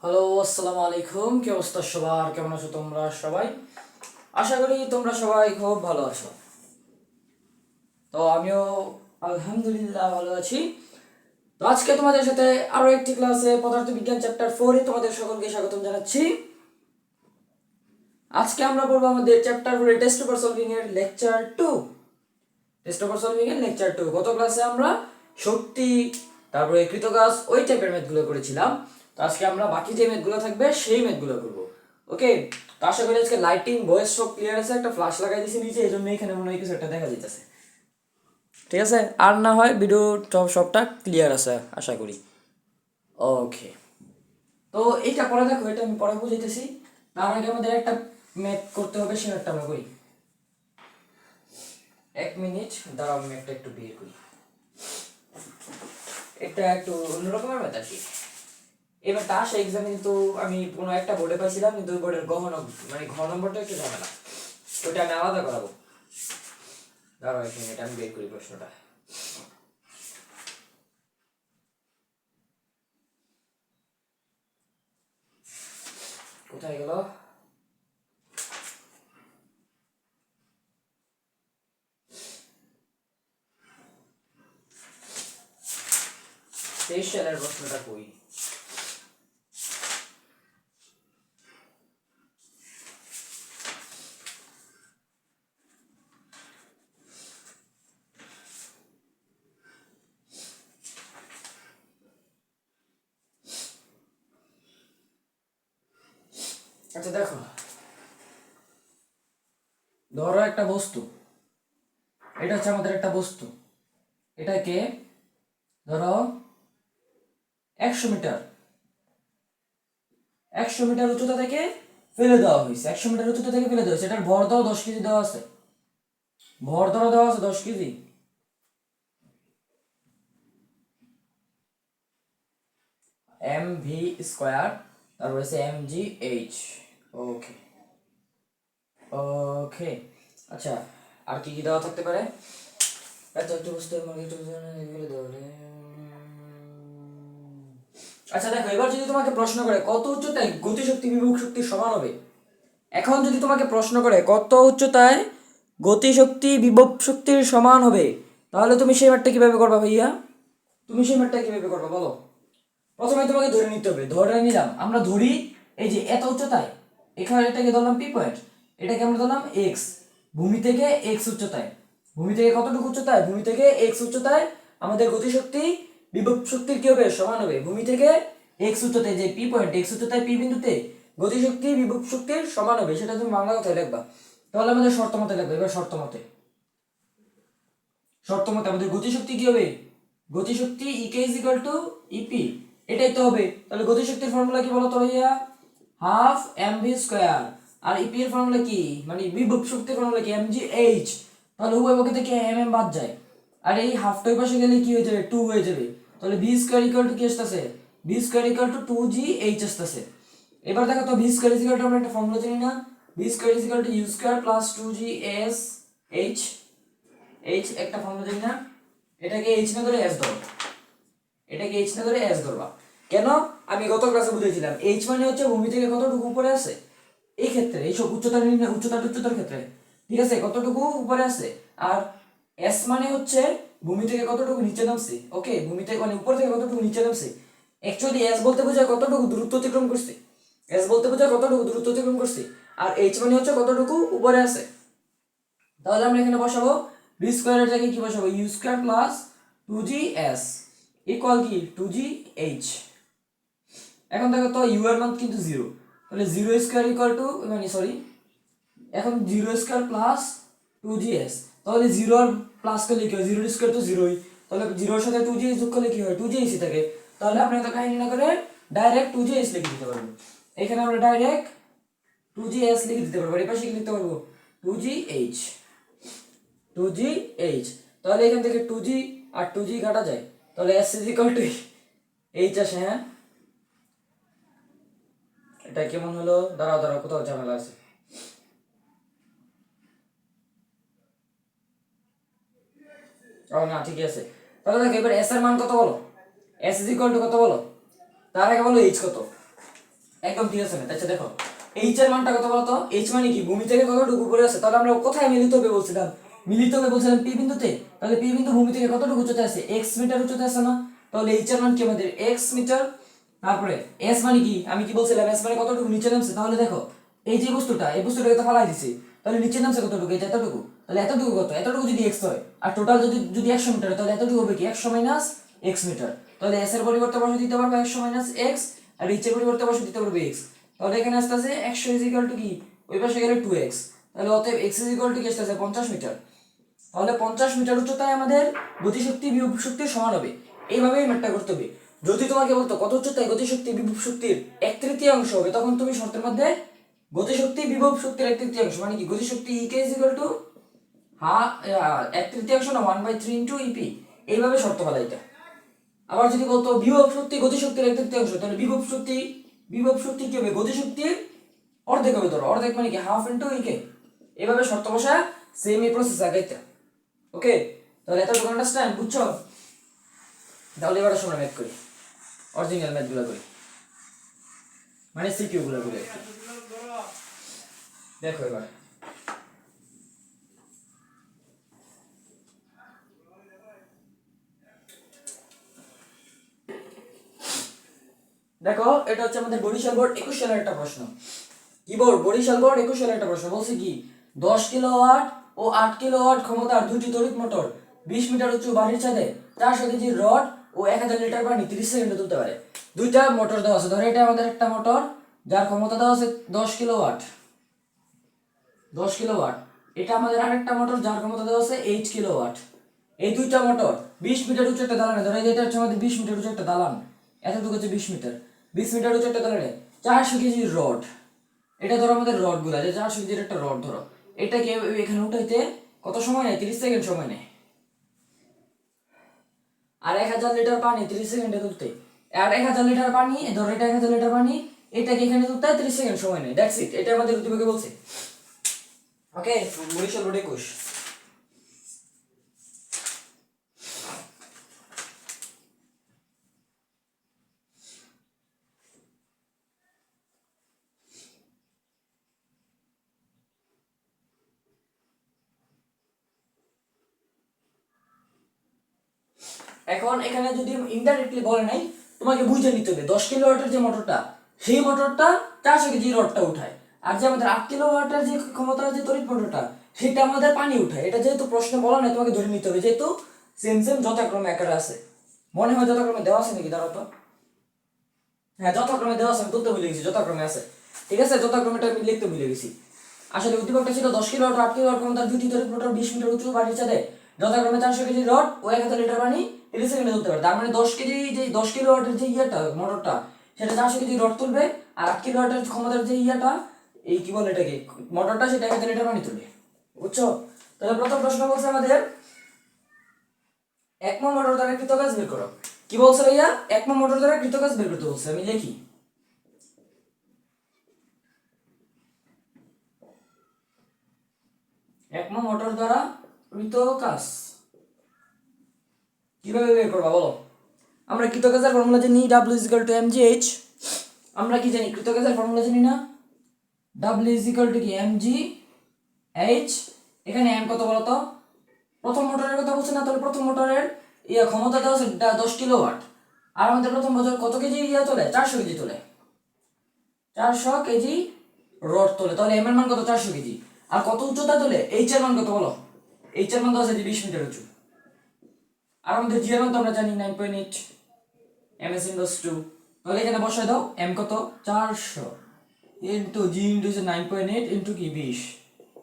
Hello, আসসালামু আলাইকুম। কি অবস্থা সবার? কেমন আছো তোমরা সবাই? আশা করি তোমরা সবাই খুব ভালো আছো। তো আমিও আলহামদুলিল্লাহ ভালো আছি। তো আজকে তোমাদের সাথে আরো একটি ক্লাসে পদার্থবিজ্ঞান চ্যাপ্টার 4-এ তোমাদের সকলকে স্বাগতম জানাচ্ছি। আজকে আমরা পড়বো আমাদের চ্যাপ্টার 4 টেস্ট পেপার সলভিং এর লেকচার 2। টেস্ট পেপার সলভিং এর লেকচার 2। গত ক্লাসে আমরা শক্তি, তারপরে কৃতকাজ ওই টাইপের ম্যাথগুলো করেছিলাম। তো আজকে আমরা বাকি যে ম্যাথগুলো থাকবে সেই ম্যাথগুলো করব। ওকে, তো আশা করি আজকে লাইটিং ভয়েস সব ক্লিয়ার আছে। একটা ফ্ল্যাশ লাগাই দিয়েছি নিচে, এই জন্য এখানে মনে হয় কিছু একটা দেখা যাইতেছে। ঠিক আছে, আর না হয় ভিডিও সবটা ক্লিয়ার আছে আশা করি। ওকে, তো এইটা পরে দেখো, এটা আমি পরে বুঝাইতেছি। তার আগে আমাদের একটা ম্যাথ করতে হবে, সে ম্যাথটা আমরা করি। 1 মিনিট দাঁড়াও, আমি ম্যাথটা একটু বের করি। এটা একটু অন্যরকমের ম্যাথ আর কি। এবার তা আসে এক্সামে, কিন্তু আমি কোনো একটা বোর্ডে পাইছিলাম, কিন্তু ওই বোর্ডের মানে ঘ নম্বরটা একটু ঝামেলা, ওইটা আমি আলাদা করাবো। দাঁড়াও 1 মিনিট, আমি বের করি প্রশ্নটা। কোথায় গেল? তেইশ সালের প্রশ্নটা কই? আচ্ছা দেখো, ধরো একটা বস্তু, এটা হচ্ছে আমাদের একটা বস্তু। এটাকে ধরো 100 মিটার 100 মিটার উচ্চতা থেকে ফেলে দেওয়া হয়েছে। 100 মিটার উচ্চতা থেকে ফেলে দেওয়া হয়েছে। এটার ভর দাও 10 কেজি দেওয়া আছে। ভর ধরো দেওয়া আছে 10 কেজি। mv², তারপর হচ্ছে mgh। ওকে ওকে, আচ্ছা আর কি কি দেওয়া থাকতে পারে? এত একটু বুঝতে আচ্ছা দেখো, এবার যদি তোমাকে প্রশ্ন করে কত উচ্চতায় গতিশক্তি বিভব শক্তির সমান হবে। এখন যদি তোমাকে প্রশ্ন করে কত উচ্চতায় গতিশক্তি বিভব শক্তির সমান হবে, তাহলে তুমি সেই ম্যাথটা কিভাবে করবা ভাইয়া? তুমি সেই ম্যাথটা কিভাবে করবা বলো? প্রথমে তোমাকে ধরে নিতে হবে। ধরে নিলাম, আমরা ধরি এই যে এত উচ্চতায়, এখানে এটাকে ধরলাম পি পয়েন্ট, এটাকে আমরা ধরলাম এক্স। ভূমি থেকে এক্স উচ্চতায়, ভূমি থেকে কতটুকু উচ্চতায়? ভূমি থেকে এক্স উচ্চতায় আমাদের গতিশক্তি বিভব শক্তির কি হবে? সমান হবে। ভূমি থেকে এক্স উচ্চতায়, যে পি পয়েন্ট এক্স উচ্চতায় পি বিন্দুতে গতিশক্তি বিভব শক্তির সমান হবে। সেটা তুমি বাংলা কথায় লিখবা। তাহলে আমাদের শর্ত মতে লিখবে। এবার শর্ত মতে আমাদের গতিশক্তি কি হবে? গতিশক্তি ইকে ইজ ইকুয়াল টু ইপি, এটাই তো হবে। তাহলে গতিশক্তির ফর্মুলা কি বলো তো ভাইয়া? Half mv²। আর ইপি এর ফর্মুলা কি, মানে বিভব শক্তির ফর্মুলা কি? mgh। তাহলে উভয় পক্ষ থেকে mm বাদ যায়, আর এই হাফটা ওই পাশে গেলে কি হয়ে যাবে? 2 হয়ে যাবে। তাহলে v² ইকুয়াল টু কি আসতেছে? v² ইকুয়াল টু 2gh আসতেছে। এবার দেখো তো, v² ইকুয়াল টু আমরা একটা ফর্মুলা জানি না? v² equal to u² plus 2gh। H একটা ফর্মুলা জানি না? এটাকে এইচ না ধরে এস ধরো, এটাকে এইচ না ধরে এস ধরবা। কেন? আমি গত ক্লাসে বুঝিয়েছিলাম, এইচ মানে হচ্ছে ভূমি থেকে কতটুকু উপরে আছে। এই ক্ষেত্রে এই সব উচ্চতার ক্ষেত্রে, ঠিক আছে, কতটুকু উপরে আছে। আর এস মানে হচ্ছে ভূমি থেকে কতটুকু নিচে নামছে। ওকে, ভূমি থেকে মানে উপর থেকে কতটুকু নিচে নামছে। অ্যাকচুয়ালি এস বলতে বোঝায় কতটুকু দূরত্ব অতিক্রম করছে। এস বলতে বোঝায় কতটুকু দূরত্ব অতিক্রম করছে। আর এইচ মানে হচ্ছে কতটুকু উপরে আছে। তাহলে আমরা এখানে বসাবো বি স্কোয়ারের জায়গায় কি বসাবো? You square plus 2gh equal কি 2gh। এখন দেখো তো, ইউ এর মান কিন্তু 0, তাহলে 0² ইকুয়াল টু, মানে সরি, এখন 0² প্লাস 2gh। তাহলে 0 আর প্লাস করলে কি হয়? 0² তো 0ই, তাহলে 0 এর সাথে 2gh যোগ করলে কি হয়? 2gh থাকে। তাহলে আমরা এত কাহিনী না করে ডাইরেক্ট 2gh লিখে দিতে পারবো। এখানে আমরা ডাইরেক্ট 2gh লিখে দিতে পারবো। এই পাশে কি লিখতে পারবো? 2gh। 2gh। তাহলে এখান থেকে 2g আর 2g কাটা যায়, তাহলে s is equal two h আসে। হ্যাঁ, এটা কেমন হলো? দাঁড়াও দাঁড়াও, কোথাও ঝামেলা আছে। ও না, ঠিকই আছে। তাহলে দেখো এবার s এর মান কত বলো? s ইজ ইকুয়াল টু কত বলো? তার আগে বলো h কত? একদম ঠিক আছে না। আচ্ছা দেখো এইচ এর মানটা কত বলতো? এইচ মানে কি ভূমি থেকে কতটুকু উপরে আছে, তাহলে আমরা কোথায় মিলিত হবে বলছিলাম? মিলিত হবে বলছিলাম পি বিন্দুতে। তাহলে পি বিন্দু ভূমি থেকে কতটুকু উচ্চতায় আছে? এক্স মিটার উচ্চতায় আছে না? তাহলে এইচ এর মান কি আমাদের এক্স মিটার। তারপরে এস মানে কি, আমি কি বলছিলাম এস মানে কতটুকু নিচে নামছে? তাহলে দেখো এই যে বস্তুটা, এই বস্তুটাকে তো ফালাই দিছি, তাহলে নিচে নামছে কতটুকু? এই যে এতটুকু। তাহলে এতটুকু কত? এতটুকু যদি এক্স হয় আর টোটাল যদি যদি 100 মিটার হয়, তাহলে এতটুকু হবে কি 100 মাইনাস এক্স মিটার। তাহলে এস এর পরিবর্তে বসে দিতে পারবো 100 মাইনাস এক্স, আর এইচ এর পরিবর্তে বসে দিতে পারবো এক্স। তাহলে এখানে আসতে আছে 100 ইজ ইকুয়াল টু কি, ওই পাশে গেলে 2x। তাহলে অতএব x ইজ ইকুয়াল টু কি আসতে 50 মিটার। তাহলে 50 মিটার উচ্চতায় আমাদের গতিশক্তি বিভব শক্তির সমান হবে। এইভাবেই ম্যাথটা করতে হবে। যদি তোমাকে বলতো কত উচ্চতায় গতিশক্তি বিভব শক্তির 1/3 হবে, তখন তুমি শর্তের মধ্যে গতিশক্তি বিভব শক্তির 1/3 মানে কি গতিশক্তি E K is equal two 1/3 না 1/3 ইন্টু ইপি, এইভাবে শর্ত ফলাইতে। আবার যদি বলতো বিভব শক্তি গতিশক্তির 1/3, তাহলে বিভব শক্তি কি হবে? গতিশক্তির অর্ধেক হবে। ধরো অর্ধেক মানে কি হাফ ইন্টু ইকে, এভাবে শর্ত বসা সেম এই প্রসেস আগাইতে। ওকে, তাহলে এতটুকু আন্ডারস্ট্যান্ড, বুঝছো? তাহলে এবার আমরা ম্যাথ করি, অরিজিনাল ম্যাথগুলো করি, মানে সিকিউ গুলো করি। দেখো এবার দেখো, এটা হচ্ছে আমাদের বরিশাল বোর্ড 21 সালের একটা প্রশ্ন। কি বোর্ড? বরিশাল বোর্ড 21 সালের একটা প্রশ্ন। বলছে কি 10 কিলোওয়াট ও 8 কিলোওয়াট ক্ষমতার দুটি তড়িৎ মোটর 20 মিটার উঁচু বাড়ির ছাদে 400 কেজি রড ও 1000 লিটার পানি 30 সেকেন্ডে তুলতে পারে। দুইটা মোটর দেওয়া আছে। ধরো এটা আমাদের একটা মোটর যার ক্ষমতা দেওয়া আছে 10 কিলোওয়াট, 10 কিলোওয়াট। এটা আমাদের আরেকটা মোটর যার ক্ষমতা দেওয়া আছে 8 কিলোওয়াট। এই দুইটা মোটর 20 মিটার উঁচু একটা দালানে, ধরো এটা হচ্ছে আমাদের 20 মিটার উঁচু একটা দালান, এতটুকু হচ্ছে 20 মিটার, 20 মিটার উঁচু একটা দালানে 400 কেজি রড। এটা ধরো আমাদের রড গুলা, যে 400 কেজির একটা রড ধরো, এটাকে এখানে উঠাইতে কত সময় নেয়? 30 সেকেন্ড সময় নেয়। আর 1000 লিটার পানি 30 সেকেন্ডে তুলতে, আর 1000 লিটার পানি, ধরো এটা 1000 লিটার পানি, এটাকে এখানে তুলতে 30 সেকেন্ড সময় নেয়। দ্যাটস ইট, এটা আমাদের উদ্দীপকে বলছে। ওকে, বরিশাল বোর্ড 21। এখন এখানে যদি ইনডাইরেক্টলি বলে নাই, তোমাকে বুঝে নিতে হবে 10 কিলোওয়াটের যে মোটরটা, সেই মোটরটা 400 কেজি রডটা উঠায়। আর যে আমাদের 8 কিলোওয়াটের যে ক্ষমতার যে তড়িৎ মোটরটা, সেটা আমাদের পানি উঠায়। এটা যেহেতু প্রশ্নে বলা নাই, তোমাকে ধরে নিতে হবে, যেহেতু সেম সেম যথাক্রমে আকারে আছে। মনে হয় যথাক্রমে দেওয়া আছে নাকি, দাঁড়াও তো। হ্যাঁ, যথাক্রমে দেওয়া আছে, আমি তুলতে ভুলে গেছি, যথাক্রমে আছে। ঠিক আছে, যথাক্রমেটা আমি লিখতে ভুলে গেছি। আসলে উদ্দীপকটা ছিল 10 কিলোওয়াট ও 8 কিলোওয়াট ক্ষমতার দুটি তড়িৎ মোটর 20 মিটার উঁচু বাড়ির ছাদে যথাক্রমে 400 কেজি রড ও 1000 লিটার পানি 30 সেকেন্ডে তুলতে পারে। তার মানে 10 কেজি যে 10 কিলোওয়াটের যে ইয়েটা মোটরটা, সেটা 400 কেজি রড তুলবে, আর 8 কিলোওয়াটের ক্ষমতার যে ইয়েটা, এই কি বলে এটাকে, মোটরটা, সেটা 1000 লিটার পানি তুলবে। বুঝছো? তাহলে প্রথম প্রশ্ন বলছে আমাদের 1 নং মোটর দ্বারা কৃত কাজ বের করো। কি বলছে ভাইয়া? 1 নং মোটর দ্বারা কৃত কাজ বের করতে বলছে। আমি লিখি 1 নং মোটর দ্বারা কৃত কাজ কিভাবে বের করবা বলো? আমরা কৃতকাজের ফর্মুলা জানি W is equal to mgh। আমরা কি জানি? কৃতকাজের ফর্মুলা জানি না? W is equal to কি mgh। এখানে m কত বলো তো? প্রথম মোটরের কথা বলছে না? তাহলে প্রথম মোটরের ক্ষমতা দেওয়া আছে 10 কিলোওয়াট। আর আমাদের প্রথম বছর কত কেজি তোলে? 400 কেজি তোলে, 400 কেজি রড তোলে। তাহলে m এর মান কত? 400 কেজি। আর কত উচ্চতা তোলে? h এর মান কত বলো? h এর মান দেওয়া আছে 20 মিটার উঁচু। আর আমাদের জি এর মান তো আমরা জানি 9.8 ms ইনভার্স 2। তাহলে এখানে বসায় দাও, m কত? 400 ইনটু জি ইনটু 9.8 ইনটু কি 20।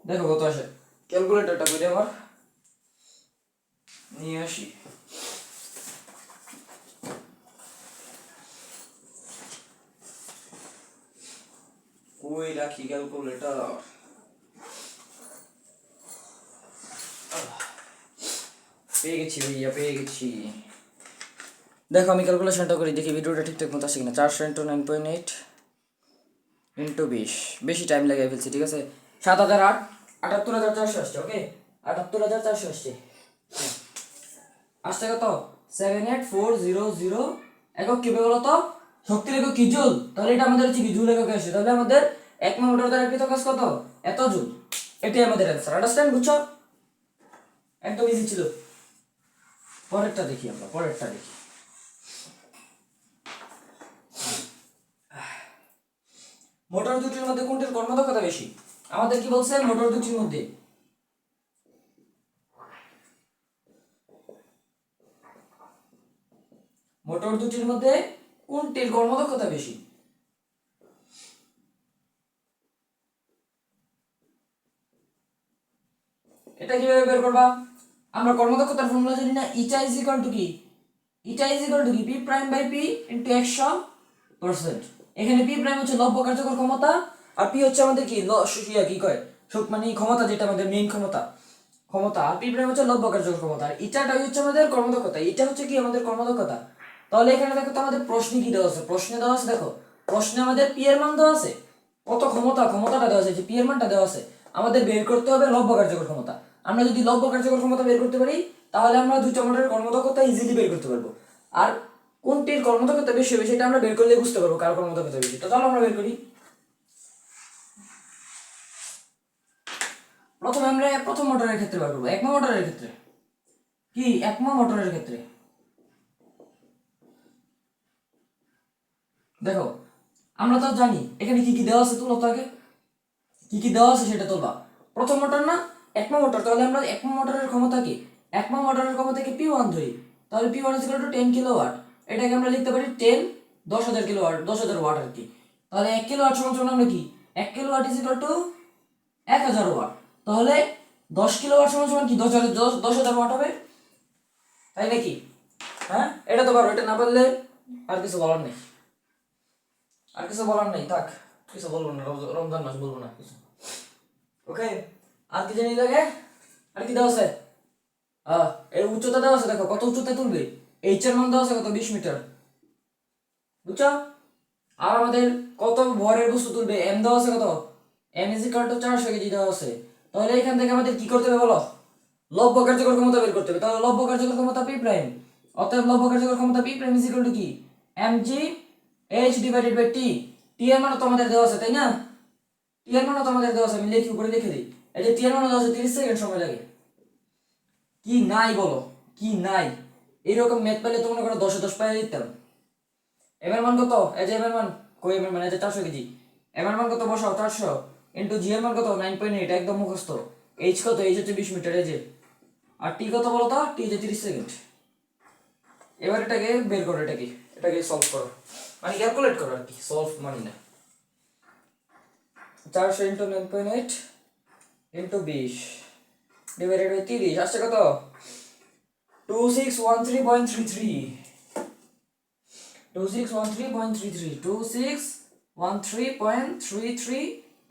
দেখো কত আসে। ক্যালকুলেটরটা করে আমার নিয়ে আসি। কই রাখি ক্যালকুলেটর? পেয়ে গেছি ভাইয়া, পেয়ে গেছি। দেখো আমি ক্যালকুলেশনটা করি, দেখি ভিডিওটা ঠিকঠাক মতো আসে কিনা। 400 ইন্টু 9.8 ইন্টু 20, বেশি টাইম লাগিয়ে ফেলছি। ঠিক আছে, 78,400 আসছে। ওকে, 78,400 আসছে। আসছে কত? 78400 একক কিউবে বলো তো? শক্তির একক কি জুল, তাহলে এটা আমাদের হচ্ছে কি জুল এককে আসে, তাহলে আমাদের 1 নং মোটর দ্বারা কৃত কাজ কত, এত জুল। এটাই আমাদের অ্যান্সার। আন্ডারস্ট্যান্ড, বুঝছো? একদম ইজি ছিল। পরেরটা দেখি আমরা, পরেরটা দেখি। মোটর দুটির মধ্যে কোনটির কর্মদক্ষতা বেশি? আমাদের কি বলছে, মোটর দুটির মধ্যে কোনটির কর্মদক্ষতা বেশি? এটা কিভাবে বের করবা? আমরা কর্মদক্ষতার ফর্মুলা জানি না, ইটা ইজ ইকুয়াল টু কি, P prime by P into 100%। এখানে পি প্রাইম হচ্ছে লব্ধ কার্যকর ক্ষমতা, আর পি হচ্ছে আমাদের কি কি কয় মানে ক্ষমতা, যেটা আমাদের মেইন ক্ষমতা, আর পি প্রাইম হচ্ছে লব্ধ কার্যকর ক্ষমতা, আর ইটাটাই হচ্ছে আমাদের কর্মদক্ষতা। এটা হচ্ছে কি আমাদের কর্মদক্ষতা। তাহলে এখানে দেখো তো আমাদের প্রশ্নে কি দেওয়া আছে, দেখো প্রশ্নে আমাদের পি এর মান দেওয়া আছে, কত ক্ষমতাটা দেওয়া আছে, যে পি এর মানটা দেওয়া আছে, আমাদের বের করতে হবে লব্ধ কার্যকর ক্ষমতা। আমরা যদি লব্ধ কার্যকর ক্ষমতা বের করতে পারি, তাহলে আমরা দুইটা মোটরের কর্মদক্ষতা ইজিলি বের করতে পারবো। আর কোনটির কর্মদক্ষতা বেশি হবে সেটা আমরা বের করলে বুঝতে পারবো কার কর্মদক্ষতা বেশি। তো চলো আমরা বের করি। প্রথমে আমরা প্রথম মোটরের ক্ষেত্রে বের করবো, 1 নং মোটরের ক্ষেত্রে। কি 1 নং মোটরের ক্ষেত্রে দেখো, আমরা তো জানি এখানে কি কি দেওয়া আছে, তুলো তো আগে কি কি দেওয়া আছে সেটা তোলবা। প্রথম মোটর না 1 নং মোটর, তাহলে আমরা 1 নং মোটরের ক্ষমতা কি, 1 নং মোটরের ক্ষমতা কি P1 ধরি, তাহলে P1 10 কিলোওয়াট। এটাকে আমরা লিখতে পারি 10,000 কিলোওয়াট, 10,000 ওয়াট আর কি। তাহলে 1 কিলোওয়াট সমান আমরা কি, 1 kilowatt is equal to 1000 watt. তাহলে 10 কিলোওয়াট সমান কি 10,000 ওয়াট হবে, তাই নাকি? হ্যাঁ, এটা তো পারো, এটা না পারলে আর কিছু বলার নেই, থাক, কিছু বলবো না, রমজান মাস বলবো না কিছু। ওকে, আর কি জানি লাগে, আর কি দেওয়া আছে, এর উচ্চতা দেওয়া আছে, দেখো কত উচ্চতায় তুলবে, এইচ এর মান দেওয়া আছে কত, 20 মিটার, বুঝছো? আর আমাদের কত ভরের বস্তু তুলবে, এম দেওয়া আছে কত, M is equal to 400 kg দেওয়া আছে। তাহলে এখান থেকে আমাদের কি করতে হবে বলো, লব্ধ কার্যকর ক্ষমতা বের করতে হবে। তাহলে লব্ধ কার্যকর ক্ষমতা পি প্রাইম, অতএব লব্ধ কার্যকর ক্ষমতা P prime is equal to কি, M G H divided by T. T এর মান তো আমাদের দেওয়া আছে, তাই না? টি এর মান তো আমাদের দেওয়া আছে, আমি লিখি উপরে লিখে দিই। এই যে টি এর মান দেওয়া আছে 30 সেকেন্ড সময় লাগে। কি নাই বলো, কি নাই? এইরকম ম্যাথ পেলে তো মনে করো 10 10 পাই দিতাম। এম এর মান কত, এই যে এম এর মান কই, এম এর মান এই যে 400 কেজি, এম এর মান কত বসাও, 400 ইনটু জি এর মান কত 9.8, একদম মুখস্থ। এইচ কত, এইচ হচ্ছে 20 মিটার, এই যে। আর টি কত বলো তো, টি হচ্ছে 30 সেকেন্ড। এবার এটাকে বের করো, এটাকে সলভ করো, মানে ক্যালকুলেট করো আর কি, সলভ মানে না। 400 ইন্টু 9.8 ইন্টু 20 ডিভাইডেড বাই 30 আসছে কত, 2613.33, 2613.33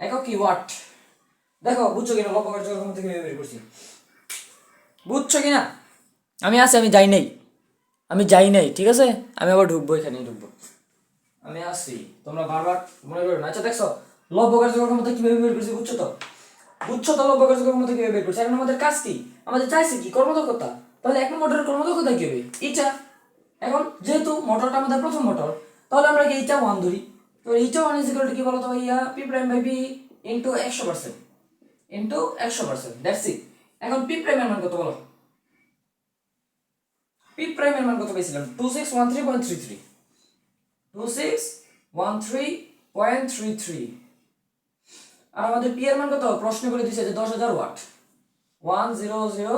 একক কি, ওয়াট। দেখো বুঝছো কিনা, লব্ধ কার্যকর ক্ষমতা থেকে বের করছি, বুঝছো কিনা? আমি আছি, আমি যাই নাই, ঠিক আছে? আমি আবার ঢুকবো, এখানেই ঢুকবো, আমি আসছি, তোমরা বারবার মনে করো না। আচ্ছা দেখছো লব্ধ কার্যকর ক্ষমতা কিভাবে বের করছি, বুঝছো তো লব্ধ কার্যকর ক্ষমতা কিভাবে বের করছি। এখন আমাদের কাজ কি, আমাদের চাইছে কি, কর্মদক্ষতা। তাহলে এক মোটরের কর্মদক্ষতা কি হবে, এটা। এখন যেহেতু মোটরটা আমাদের প্রথম মোটর, তাহলে আমরা কি এইটা 1 ধরি। তো এইটা 1 ইজ ইকুয়াল টু কি বলো তো ভাইয়া, P prime by P into 100%, that's it. এখন পি প্রাইমের মান কত বলো, পি প্রাইমের মান কত পেয়েছিলাম, 2613.33, 2613.33। আর আমাদের পি এর মান কত, প্রশ্ন করে দিয়েছে যে 10,000 ওয়াট, 100,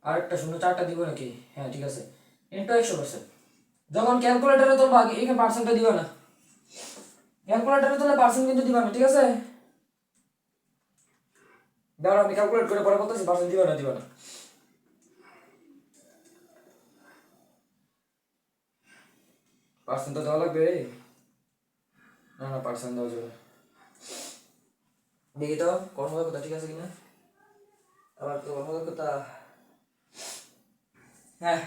আর একটা শূন্য, 4টা দিব নাকি, হ্যাঁ ঠিক আছে, ইনটু 100%। যখন ক্যালকুলেটরে তোলবা এখানে পার্সেন্টটা দিবা না, ক্যালকুলেটরে তোলে পার্সেন্ট কিন্তু দিবা না, ঠিক আছে? দাঁড়াও আমি ক্যালকুলেট করে পরে বলতেছি, পার্সেন্ট দিবা না। পার্সেন্ট তো দেওয়া লাগবে, না পার্সেন্ট দেওয়া যাবে। দেখি তো কর্মদক্ষতা ঠিক আছে কিনা, আবার তো কর্মদক্ষতা, হ্যাঁ।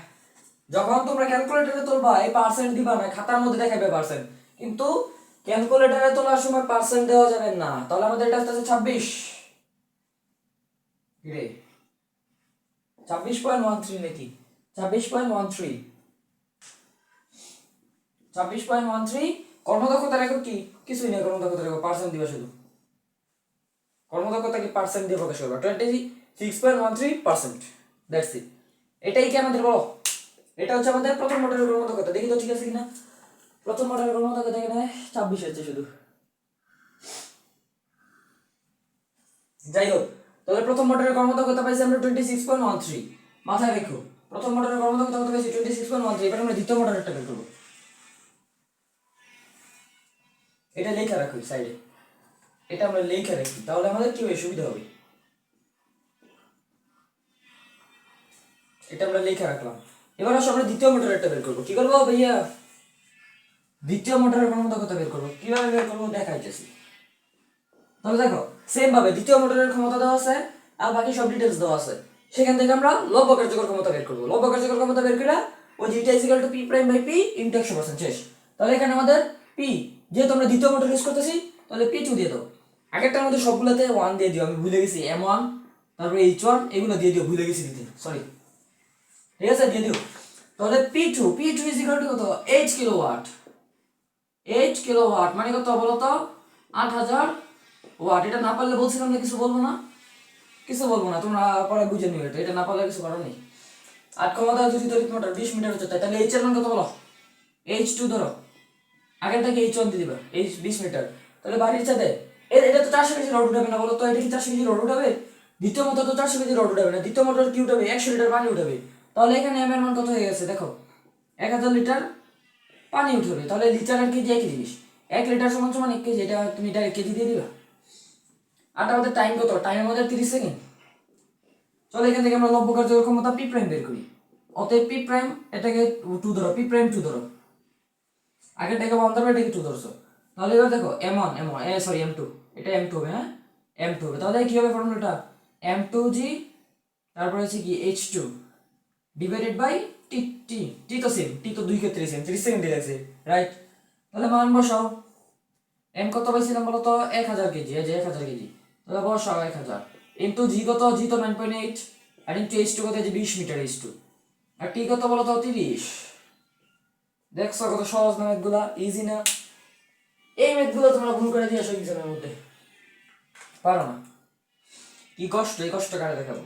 যখন তোমরা ক্যালকুলেটরে তুলবা এই পার্সেন্ট দিবা না, খাতার মধ্যে দেখাবে পার্সেন্ট, কিন্তু ক্যালকুলেটরে তোলার সময় পার্সেন্ট দেওয়া যাবে না। তাহলে আমাদের এটা আসছে 26, রে 26.13 নাকি, 26.13, 26.13। কর্মদক্ষতার একক কি? কিছুই নেই, কর্মদক্ষতার একক পার্সেন্ট দিবা শুধু। কর্মদক্ষতা কি পার্সেন্ট দিয়ে প্রকাশ করবা, 26.13%। That's it. এটাই কি আমাদের বলো, এটা হচ্ছে আমাদের প্রথম মডেলের কর্মদক্ষতা। দেখি তো ঠিক আছে কিনা। প্রথম মডেলের কর্মদক্ষতা এখানে 26 হচ্ছে শুধু। যাই হোক, তাহলে প্রথম মডেলের কর্মদক্ষতা পাইছি আমরা 26.13। মাথায় রেখো, প্রথম মডেলের কর্মদক্ষতা কত পাইছি? 26.13। এবার আমরা দ্বিতীয় মডেলেরটা বের করবো। এটা লেখা রাখো সাইডে, এটা আমরা লেখা রাখি, তাহলে আমাদের কি হবে, সুবিধা হবে। এটা আমরা লেখা রাখলাম। এবার আসলে আমরা দ্বিতীয় মডেলেরটা বের করবো। কি করবো ভাইয়া? দ্বিতীয় মডেলের কর্মদক্ষতা বের করবো। কিভাবে বের করবো দেখাইতেছি। তাহলে দেখো, সেম ভাবে দ্বিতীয় মডেলের ক্ষমতা দেওয়া আছে আর বাকি সব ডিটেলস দেওয়া আছে। সেখান থেকে আমরা লব্য কার্যকর ক্ষমতা বের করবো। লব্য কার্যকর ক্ষমতা বের করে ওই zeta is equal to P prime by P into 100% শেষ। তাহলে এখানে আমাদের পি, যেহেতু আমরা দ্বিতীয় মডেল ইউজ করতেছি, তাহলে পি টু দিয়ে দাও। আগেরটার মধ্যে সবগুলোতে 1 দিয়ে দিও, আমি ভুলে গেছি। M1 তারপরে H1 এগুলো দিয়ে দিও, ভুলে গেছি দিতে, সরি। ঠিক আছে, দিয়ে দিও। তাহলে P two is equal to কত? 8 কিলোওয়াট। 8 কিলোওয়াট মানে কত বলো তো? 8000 ওয়াট। এটা না পারলে বলছিলাম না কিছু বলবো না, কিছু বলবো না, তোমরা পরে বুঝে নিও। এটা না পারলে কিছু করার নেই। আর ক্ষমতা যদি তড়িৎ মোটর 20 মিটার হচ্ছে, তাহলে এইচ এর মান কত বলো? H2 ধরো, আগেরটাকে H1 দিয়ে দিবা, H 20 মিটার। তাহলে বাড়ির চাঁদে এটা তো 400 কেজি রড উঠাবে না বলো তো? এটা কি 400 কেজি রড উঠাবে? দ্বিতীয় মোটর তো 400 কেজি রড উঠাবে না। দ্বিতীয় মোটর কি উঠাবে? 100 লিটার পানি উঠাবে। তাহলে এখানে এম এর মান কত হয়ে গেছে দেখো, 1000 লিটার পানি উঠবে। তাহলে লিটার আর কেজি একই জিনিস, 1 লিটার সমান সমান 1 কেজি। এটা তুমি ডাইরেক্ট কেজি দিয়ে দিবা। আর আমাদের টাইম কত? টাইম আমাদের 30 সেকেন্ড। চলো এখান থেকে আমরা লব্য কার্যকর ক্ষমতা পি প্রাইম বের করি। অতএব পি প্রাইম, এটাকে 2 ধরো, পি প্রাইম 2 ধরো। আগেরটাকে 1 ধরো, এটাকে 2 ধরছো। তাহলে এবার দেখো M1 M1 সরি M2, এটা M2 হবে। হ্যাঁ, M2 হবে। তাহলে কি হবে ফর্মুলাটা? M2G তারপরে হচ্ছে কি H2 ডিভাইডেড বাই টি। টি টি তো সেম, টি তো দুই ক্ষেত্রে সেম, 30 সেকেন্ড দিয়ে লাগছে, রাইট? তাহলে মান বসাও। এম কত পাইছিলাম বলো তো? 1000 কেজি। এই যে 1000 কেজি। তাহলে বসাও 1000 ইনটু জি কত? জি তো 9.8, আর ইনটু H2 কত? যে 20 মিটার H2। আর টি কত বলো তো? 30। দেখছো কত সহজ না ম্যাথগুলা? ইজি না? এই ম্যাথগুলো তোমরা ভুল করে দিয়ে আসো এক্সামের মধ্যে, পারো না। কি কষ্ট, এই কষ্ট কারে দেখাবো?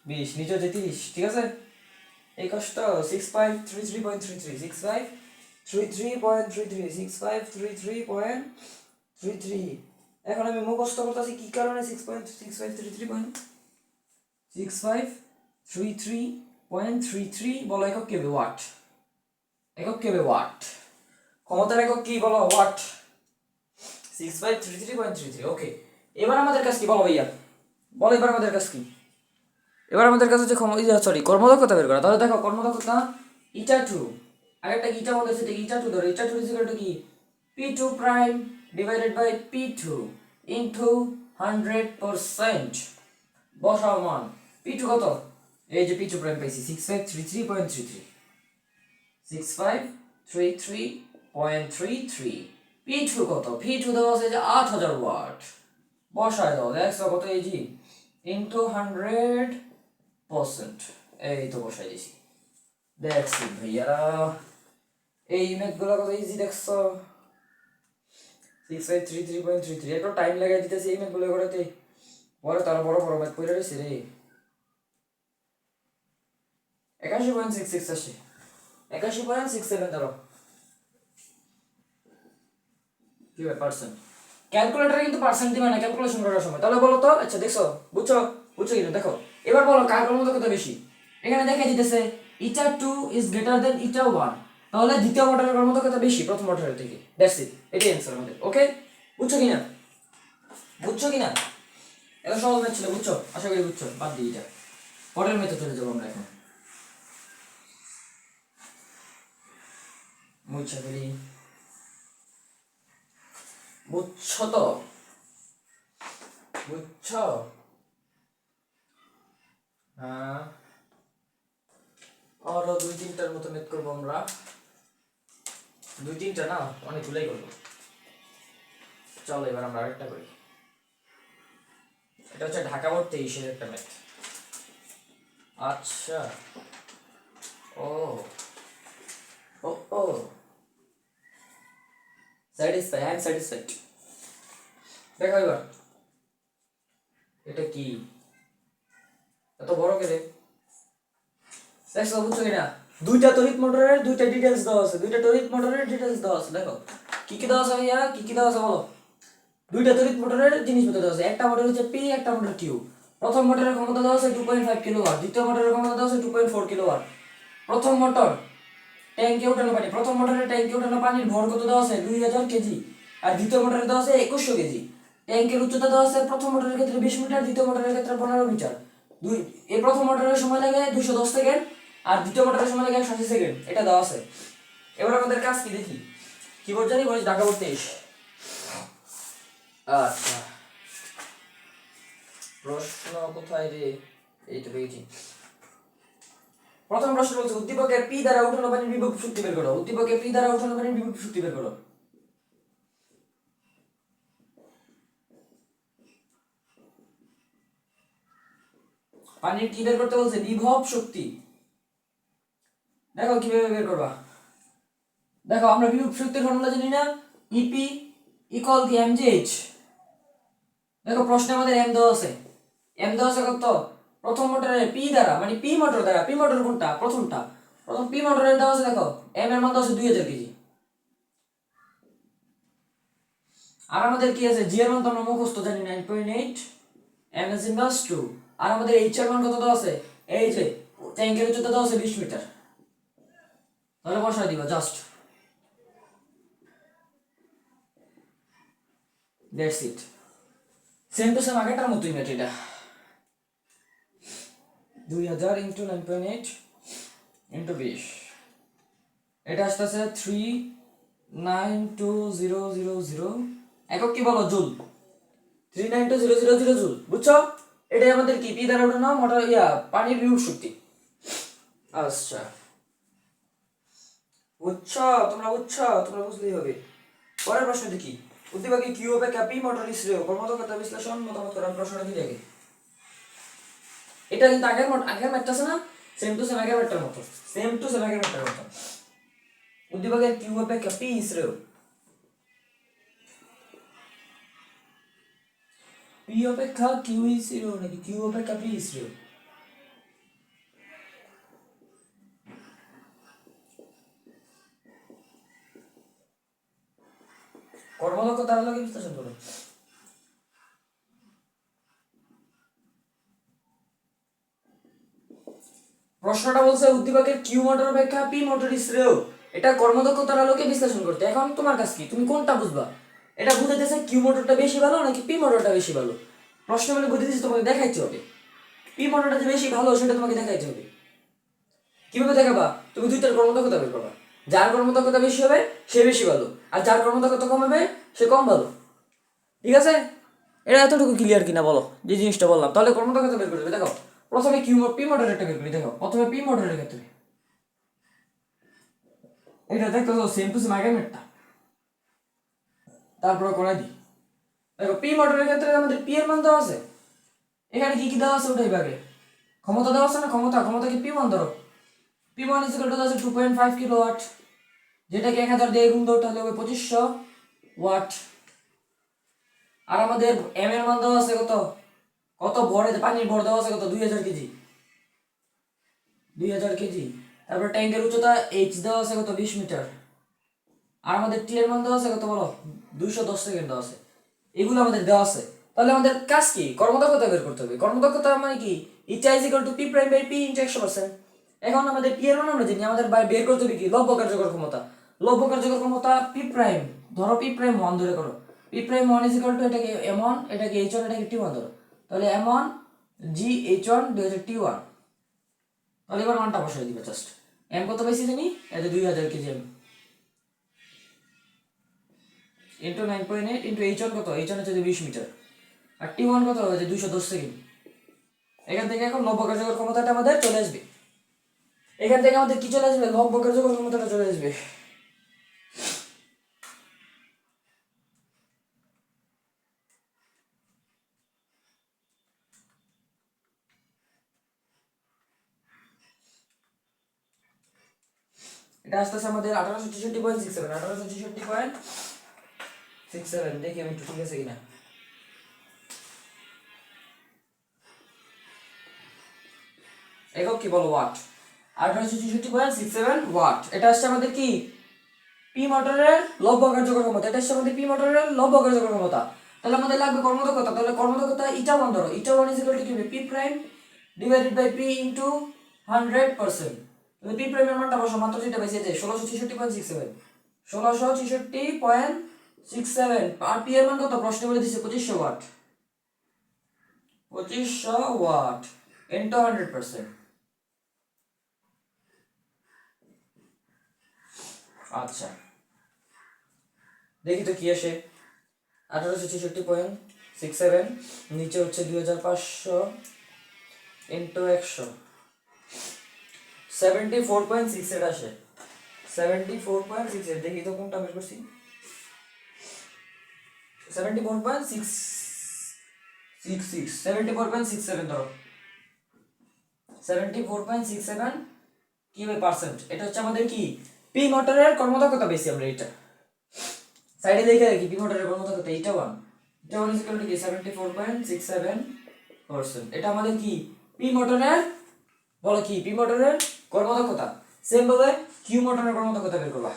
20 নিচে হচ্ছে 30, ঠিক আছে? এই কষ্ট 6533.33, 6533.33, 6533.33। এখন আমি মুখস্থ করতেছি কি কারণে 6533.33 বলো। একক কেবে? ওয়াট। একক কেবে? ওয়াট। ক্ষমতার একক কি বলো? ওয়াট। 6533.33। ওকে, এবার আমাদের কাজ কি বলো ভাইয়া? বলো এবার আমাদের কাজ কি? এবার আমাদের কাছে হচ্ছে কর্মদক্ষতা বের করা। তাহলে দেখো, কর্মদক্ষতা ইটা 2, আরেকটা ইটা বলতে সেটা ইটা 2 ধরো। ইটা 2 ইজ ইকুয়াল টু কি? P2 prime divided by P2 into 100%। বসাও মান। P2 কত? এই যে P2 প্রাইম পাইছি 6533.33, 6533.33। P2 কত? P2 দেওয়া আছে যে 8000 ওয়াট। বসায় দাও, দেখছো কত? এই জি ইনটু 100%। এই তো বসাই দিছি। দেখছি ভাইয়ারা, এই ম্যাথগুলো কত ইজি দেখছো? 6533.33। একটু টাইম লাগাই দিতেছি এই ম্যাথগুলো করাতে, পরে তারা বড় বড় ম্যাথ পড়ে রয়েছে রে। 81.66 আসে, 81.67 ধরো। কি ভাই পার্সেন্ট? ক্যালকুলেটরে কিন্তু পার্সেন্ট দিবে না ক্যালকুলেশন করার সময়। তাহলে বলো তো, আচ্ছা দেখছো, বুঝছো? বুঝছো কিনা দেখো। এবার বলো কার কর্মদক্ষতা বেশি? এখানে দেখা দিতেছে ইটা 2 ইজ গ্রেটার দেন ইটা 1। তাহলে দ্বিতীয় মডেলের কর্মদক্ষতা বেশি প্রথম মডেলের থেকে। দ্যাটস ইট, এটাই অ্যানসার আমাদের। ওকে, বুঝছো কিনা? বুঝছো কিনা? এটা সহজ ম্যাথ ছিল, বুঝছো? আশা করি বুঝছো। বাদ দিই এটা, পরের মেথড চলে যাবো আমরা এখন। বুঝছো ফেলি? বুঝছো তো? বুঝছো? হ্যাঁ, আরো 2-3টার মতো মেথ করবো আমরা। 2-3টা না, অনেকগুলাই করবো। চলো এবার আমরা আরেকটা করি। এটা হচ্ছে ঢাকা বোর্ড 23-এর একটা ম্যাথ। আচ্ছা, ও ও ও স্যাটিসফাই, আই এম স্যাটিসফাইড। দেখো এবার এটা কি এত বড় করে দেখো, বুঝছো কিনা? দুইটা তড়িৎ মোটরের দুইটা ডিটেলস দেওয়া আছে, দুইটা তড়িৎ মোটরের ডিটেলস দেওয়া আছে। দেখো কি কি দেওয়া আছে ভাইয়া, কি কি দেওয়া আছে বলো। দুইটা তড়িৎ মোটরের জিনিসপত্র দেওয়া আছে। একটা মোটর হচ্ছে পি, একটা মোটর কিউ। প্রথম মোটরের ক্ষমতা দেওয়া আছে 2.5 কিলোওয়াট, দ্বিতীয় মোটরের ক্ষমতা দেওয়া আছে 2.4 কিলোওয়াট। প্রথম মোটর ট্যাঙ্কে ওঠানো পানি, প্রথম মোটরের ট্যাঙ্কে ওঠানো পানির ভর কত দেওয়া আছে 2000 কেজি, আর দ্বিতীয় মোটরে দেওয়া আছে 2100 কেজি। ট্যাঙ্কের উচ্চতা দেওয়া আছে প্রথম মোটরের ক্ষেত্রে 20 মিটার, দ্বিতীয় মোটরের ক্ষেত্রে 15 মিটার। দুই এই প্রথম মোটরের সময় লাগে 210 সেকেন্ড, আর দ্বিতীয় মোটরের সময় লাগে 180 সেকেন্ড। এটা দেওয়া আছে। এবার আমাদের কাজ কি দেখি। কিবোর্ড জানি বলিস ঢাকা 23। আচ্ছা, প্রশ্ন কোথায় রে? এই তো পেয়েছি। প্রথম প্রশ্ন বলছে উদ্দীপকের পি দ্বারা উঠানো পানির বিভব শক্তি বের করো। উদ্দীপকের পি দ্বারা উঠানো পানির বিভব শক্তি বের করো। পানির কি বের করতে বলছে? বিভব শক্তি। দেখো কিভাবে বের করবা। দেখো আমরা বিভব শক্তির ফর্মুলা জানি না, ইপি ইকুয়াল কি এমজিএইচ। দেখো প্রশ্নে আমাদের এম দেওয়া আছে। এম দেওয়া আছে কত? প্রথম মোটরের পি দ্বারা, মানে পি মোটর দ্বারা, পি মোটর কোনটা? প্রথমটা। প্রথম পি মোটরের দেওয়া আছে, দেখো এম এর মান দেওয়া আছে 2000 কেজি। আর আমাদের কি আছে? জি এর মান তো আমরা মুখস্থ জানি 9.8, এম ইজ ইনভার্স 2। আর আমাদের এইচ এর মান কত দেওয়া আছে? এই যে ট্যাঙ্কের উচ্চতা দেওয়া আছে 20 মিটার। তাহলে বসাই দিবা just, that's it. Same to same আগেরটার মতোই ম্যাট। এটা 2000 ইন্টু 9.8 ইন্টু 20, এটা আসতেছে 392,000। একক কি বলো? জুল। 392,000 জুল। বুঝছো? এটাই আমাদের কি পি দ্বারা ওঠানো মোটর পানির বিভব শক্তি। আচ্ছা, বুঝছো? তোমরা বুঝছো? তোমরা বুঝলেই হবে। পরের প্রশ্ন দেখি। উদ্দীপকে কিউ অপেক্ষা পি মোটর শ্রেয় কর্মদক্ষতা বিশ্লেষণ মতামত করার প্রশ্নটা কি দেখে। এটা কিন্তু আগের ম্যাথটা আছে না, সেম টু সেম আগের ম্যাথটার মতো, সেম টু সেম আগের ম্যাথটার মতো। উদ্দীপকের কিউ অপেক্ষা পি শ্রেয়, পি অপেক্ষা কিউ শ্রেয় নাকি কিউ অপেক্ষা পি শ্রেয়? কর্মদক্ষতার লগে বিশ্লেষণ করো। প্রশ্নটা বলছে উদ্দীপকের কিউ মোটর অপেক্ষা পি মোটর শ্রেয়, এটা কর্মদক্ষতার আলোকে বিশ্লেষণ করতে। এখন তোমার কাছে কি, তুমি কোনটা বুঝবা? এটা বুঝাইতেছে কিউ মোটরটা বেশি ভালো নাকি পি মোটরটা বেশি ভালো। প্রশ্ন মানে বুঝাইতেছে, তোমাকে দেখাইতে হবে পি মোটরটা যে বেশি ভালো সেটা তোমাকে দেখাইতে হবে। কিভাবে দেখাবা? তুমি দুইটার কর্মদক্ষতা বের করবা। যার কর্মদক্ষতা বেশি হবে সে বেশি ভালো, আর যার কর্মদক্ষতা কম হবে সে কম ভালো। ঠিক আছে? এটা এতটুকু ক্লিয়ার কিনা বলো, যে জিনিসটা বললাম। তাহলে কর্মদক্ষতা বের করবে। দেখো প্রথমে পি মোটরেরটা বের করি। দেখো প্রথমে পি মোটরের ক্ষেত্রে এটা দেখো সেম টু সেম আগের ম্যাটটা, তারপরে করাই দিই। দেখো পি মোটরের ক্ষেত্রে আমাদের পি এর মান দেওয়া আছে। এখানে কি কি দেওয়া আছে ওটাই আগে। ক্ষমতা দেওয়া আছে না, ক্ষমতা কি পি ওয়ান ধরো। P one is equal two আছে 2.5 কিলোওয়াট, যেটাকে 1000 দিয়ে গুণ দাও তাহলে হবে 2500 ওয়াট। আর আমাদের এম এর মান দেওয়া আছে কত? কত ভরে পানির ভর দেওয়া আছে কত? 2000 কেজি, 2000 কেজি। তারপর ট্যাঙ্কের উচ্চতা এইচ দেওয়া আছে কত? 20 মিটার। আর আমাদের টি এর মান দেওয়া আছে কত বলো? 210 সেকেন্ড দেওয়া আছে। এগুলো আমাদের দেওয়া আছে। তাহলে আমাদের কাজ কি? কর্মদক্ষতা বের করতে হবে। কর্মদক্ষতা মানে কি? Eta is equal to P prime by P into 100%। এখন আমাদের পি এর মান আমরা জানি, আমাদের বের করতে হবে কি? লব্ধ কার্যকর ক্ষমতা। লব্ধ কার্যকর ক্ষমতা পি প্রাইম, ধরো পি প্রাইম 1 ধরে করো। P prime 1 is equal to এটাকে m1, এটাকে h1, এটাকে t1 ধরো। তাহলে m1 g h1 divided t1। তাহলে এবার মানটা বসাই দিবে জাস্ট। m কত পাইছি জানি? এটা 2000 KG m into 9.8 into h1 কত? h1 হচ্ছে 20 মিটার, আর t1 কত হচ্ছে 210 সেকেন্ড। এখান থেকে এখন লব্ধ কার্যকর ক্ষমতাটা আমাদের চলে আসবে। এখান থেকে আমাদের কি চলে আসবে? লব্ধ কার্যকর ক্ষমতাটা চলে আসবে। এটা আসতেছে আমাদের 1866.67, 1866.67। দেখি আমি একটু ঠিক আছে কিনা। একক কি বলো? ওয়াট। 1866.67 ওয়াট। এটা আসছে আমাদের কি পি মোটরের লব্ধ কার্যকর ক্ষমতা। এটা আসছে আমাদের পি মোটরের লব্ধ কার্যকর ক্ষমতা। তাহলে আমাদের লাগবে কর্মদক্ষতা। তাহলে কর্মদক্ষতা ইটা 1 ধরো, ইটা 1 ইকুয়াল টু কি হবে? P prime divided by P into 100%। তাহলে পি প্রাইমের মানটা বসো, মাত্র যেটা পাইছে যে 1666.67, 1666.67। আর পি এর মান কত? প্রশ্ন বলে দিছে 2500 ওয়াট, 2500 ওয়াট ইনটু 100%। আচ্ছা দেখি তো কি আসে। 1866.67 নিচে হচ্ছে 2500 ইন্টু 100, 74.68 আসে। 74.68 দেখি তো কোনটা বের করছি। 74.666, 74.67 ধরো, 74.67 কি হবে পার্সেন্ট। এটা হচ্ছে আমাদের কি পি মোটরের কর্মদক্ষতা বেশি। আমরা এটা সাইডে লিখে রাখি, পি মোটরের কর্মদক্ষতা এটা 1, এটা 1 ইকুয়াল টু কি 74.67%। এটা আমাদের কি পি মোটরের, বলো কি পি মোটরের কর্মদক্ষতা। সেম ভাবে কিউ মোটরের কর্মদক্ষতা বের করবা,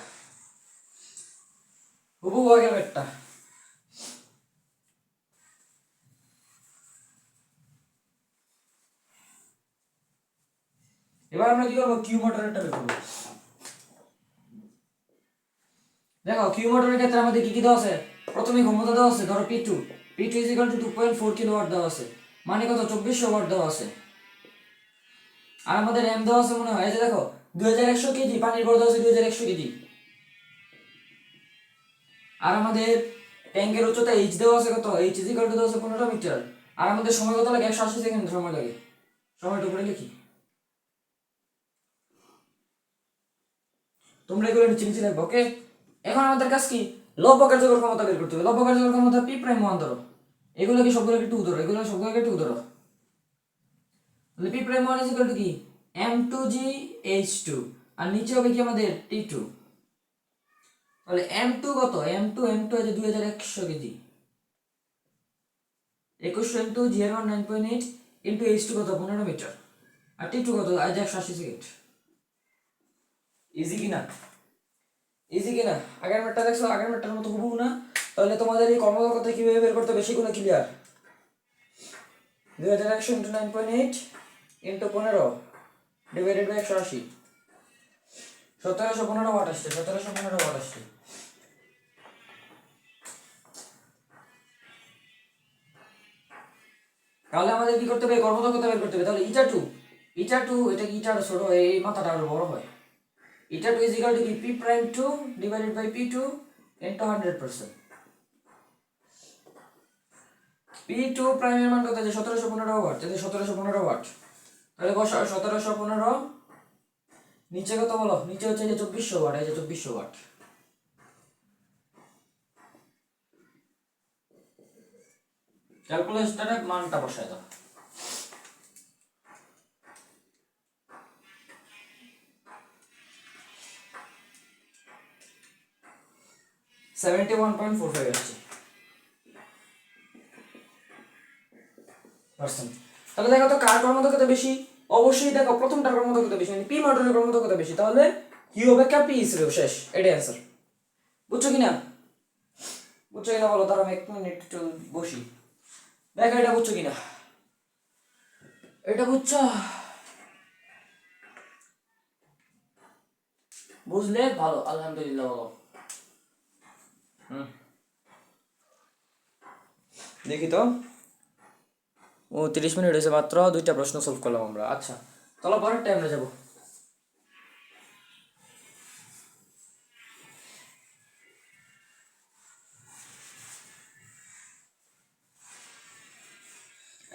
হুবহু আগের একটা। এবার আমরা কি করবো? কিউ মোটরেরটা বের করবো। দেখো কিউ মোটরের ক্ষেত্রে আমাদের কি কি দেওয়া আছে? প্রথমে ক্ষমতা দেওয়া আছে ধরো P2, P2 is equal to 2.4 kilowatt দেওয়া আছে, মানে কত? 2400 ওয়াট দেওয়া আছে। আর আমাদের এম দেওয়া আছে মনে হয়, এই যে দেখো 2100 কেজি পানির ভর দেওয়া আছে 2100 কেজি। আর আমাদের ট্যাঙ্কের উচ্চতা h দেওয়া আছে কত? h is equal to দেওয়া আছে 15 মিটার। আর আমাদের সময় কত লাগে? 180 সেকেন্ড সময় লাগে। সময়টা উপরে লিখি, তোমরা এগুলো নিচে নিচে লিখবে। ওকে, এখন আমাদের কাজ কি? লব্ধ কার্যকর ক্ষমতা বের করতে হবে। লব্ধ কার্যকর ক্ষমতা পি প্রাইম 1 ধরো, এগুলো কি সবগুলোকে 2 ধরো, এগুলো সবগুলোকে 2 ধরো। তাহলে P prime 1 is equal to কি m2gh2, আর নিচে হবে কি আমাদের t2। তাহলে m2 কত? m2 আছে 2100 KG, 2100 into g1 9.8 into h2 কত? 15 মিটার। আর t2 কত? আজ 180 সেকেন্ড। ইজি কিনা? ইজি কিনা? আগের ম্যাটটা দেখছো? আগের ম্যাটটার মতো হুবহু না? তাহলে তোমাদের এই কর্মদক্ষতা কিভাবে বের করতে হবে সেগুলো clear. 2100 into 9.8 into 15 divided by 180, 1715 watt আসছে, 1715 ওয়াট আসছে। তাহলে আমাদের কি করতে হবে? কর্মদক্ষতা বের করতে হবে। তাহলে ইটা টু এটা কি ইটার ছোট, এই মাথাটা আরো বড় হয়। Eta two is equal to কি P prime 2 divided by P two into 100%। পি2 প্রাইমের মান কত? যে 1715 ওয়াট, যে 1715 ওয়াট। তাহলে বসাও 1715, নিচে কত বলো? নিচে হচ্ছে যে 2400 ওয়াট, এই যে 2400 ওয়াট। ক্যালকুলেটরে মানটা বসায় দাও। $71.45 আসছে পার্সেন্ট। তাহলে দেখো তো কার কর্মদক্ষতা বেশি? অবশ্যই দেখো প্রথমটার কর্মদক্ষতা বেশি, মানে পি মোটরের কর্মদক্ষতা বেশি। তাহলে কি হবে? পি হিসেবে শেষ, এটাই অ্যান্সার। বুঝছো কিনা? বুঝছো কিনা বলো? তার আমি 1 মিনিট একটু বসি, দেখো এটা বুঝছো কিনা। এটা বুঝছো? বুঝলে ভালো, আলহামদুলিল্লাহ বলো। দেখি তো, ও 30 মিনিট হয়েছে মাত্র, 2টা প্রশ্ন সলভ করলাম আমরা। আচ্ছা চলো পরের টাইমে যাবো।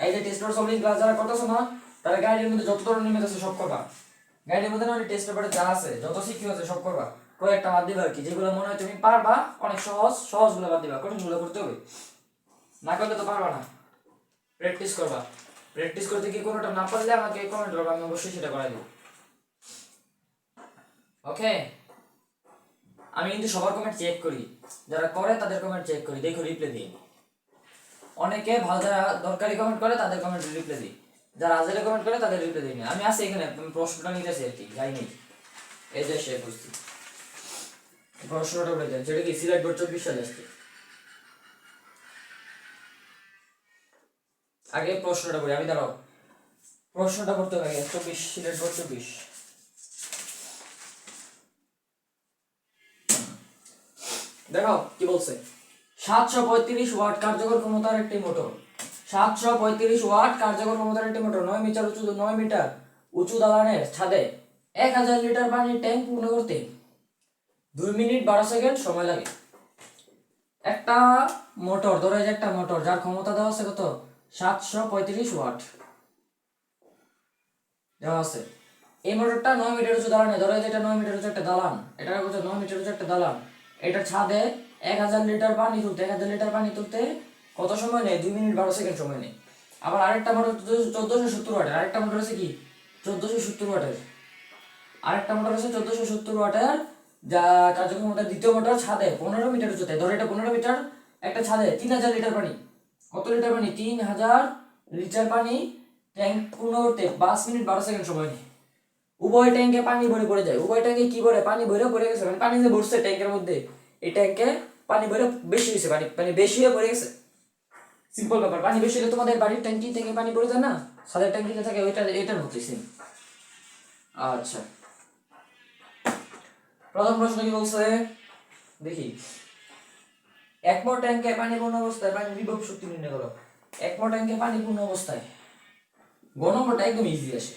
এই যে টেস্ট পেপার সলভিং ক্লাস যারা করতেছো না, তারা গাইডের মধ্যে যত ধরনের মেথড আছে সব করবা। গাইডের মধ্যে না টেস্ট পেপারে যা আছে, যত সিকিউ আছে সব করবা। কয়েকটা বাদ দিবা আর কি, যেগুলো মনে হয় তুমি পারবা, অনেক সহজ, সহজগুলো বাদ দিবা, কঠিনগুলো করতে হবে। না করলে তো পারবা না। প্র্যাকটিস করবা, প্র্যাকটিস করতে গিয়ে কোনোটা না পারলে আমাকে কমেন্ট করবা, আমি অবশ্যই সেটা করাই দেবো। ওকে। আমি কিন্তু সবার কমেন্ট চেক করি, যারা করে তাদের কমেন্ট চেক করি, দেখো রিপ্লাই দিই। অনেকে ভালো যারা দরকারি কমেন্ট করে তাদের কমেন্ট রিপ্লাই দিই, যারা আজেরে কমেন্ট করে তাদের রিপ্লাই দিই না। আমি আছি এখানে, আমি প্রশ্নটা নিতেছি আর কি, যাইনি। এই যে সে বুঝছি প্রশ্নটা উঠে যায়, যেটা কি সিলেট বোর্ড 24 সালে আসছে। আগে প্রশ্নটা পড়ি আমি, দাঁড়াও প্রশ্নটা পড়তে হবে আগে। 24 সিলেট বোর্ড 24 দেখো কি বলছে। 735 ওয়াট কার্যকর ক্ষমতার একটি মোটর, 735 ওয়াট কার্যকর ক্ষমতার একটি মোটর 9 মিটার উঁচু দালানের ছাদে 1000 লিটার পানির ট্যাঙ্ক পূর্ণ করতে 2 মিনিট 12 সেকেন্ড সময় লাগে। একটা মোটর, ধরো এই যে একটা মোটর যার ক্ষমতা দেওয়া আছে কত, 735 ওয়াট দেওয়া আছে। এই মোটরটা 9 মিটার উঁচু দালানে, ধরো এই যে এটা 9 মিটার উঁচু একটা দালান, এটা হচ্ছে 9 মিটার উঁচু একটা দালান, এটার ছাদে 1000 লিটার পানি তুলতে, 1000 লিটার পানি তুলতে কত সময় নেয়, 2 মিনিট 12 সেকেন্ড সময় নেয়। আবার আরেকটা মোটর 1470 ওয়াটের, আরেকটা মোটর আছে কি 1470 ওয়াটের, আরেকটা মোটর আছে 1470 ওয়াটের, যা কার্যকর ক্ষমতার দ্বিতীয় মোটর ছাদে 15 মিটার উঁচুতে, ধরো এটা 15 মিটার একটা ছাদে 3000 লিটার পানি, কত লিটার পানি, 3000 লিটার পানি ট্যাঙ্ক পূর্ণ করতে 5 মিনিট 12 সেকেন্ড সময় নেয়। উভয় ট্যাঙ্কে পানি ভরে পড়ে যায়, উভয় ট্যাঙ্কে কি ভরে, পানি ভরে পড়ে গেছে, মানে পানি যে ভরছে ট্যাঙ্কের মধ্যে, এই ট্যাঙ্কে পানি ভরে বেশি হয়েছে, পানি পানি বেশি হয়ে পড়ে গেছে। সিম্পল ব্যাপার, পানি বেশি হলে তোমাদের বাড়ির ট্যাঙ্কি থেকে পানি পড়ে যায় না, ছাদের ট্যাঙ্কিতে থাকে, ওইটা এটার মতোই সেম। আচ্ছা, প্রথম প্রশ্ন কি বলছে দেখি। একমো ট্যাঙ্কে পানি পূর্ণ অবস্থায় পানি বিভব শক্তি নির্ণয় করো। একমো ট্যাঙ্কে পানি পূর্ণ অবস্থায়, গ নম্বরটা একদম ইজি আসে।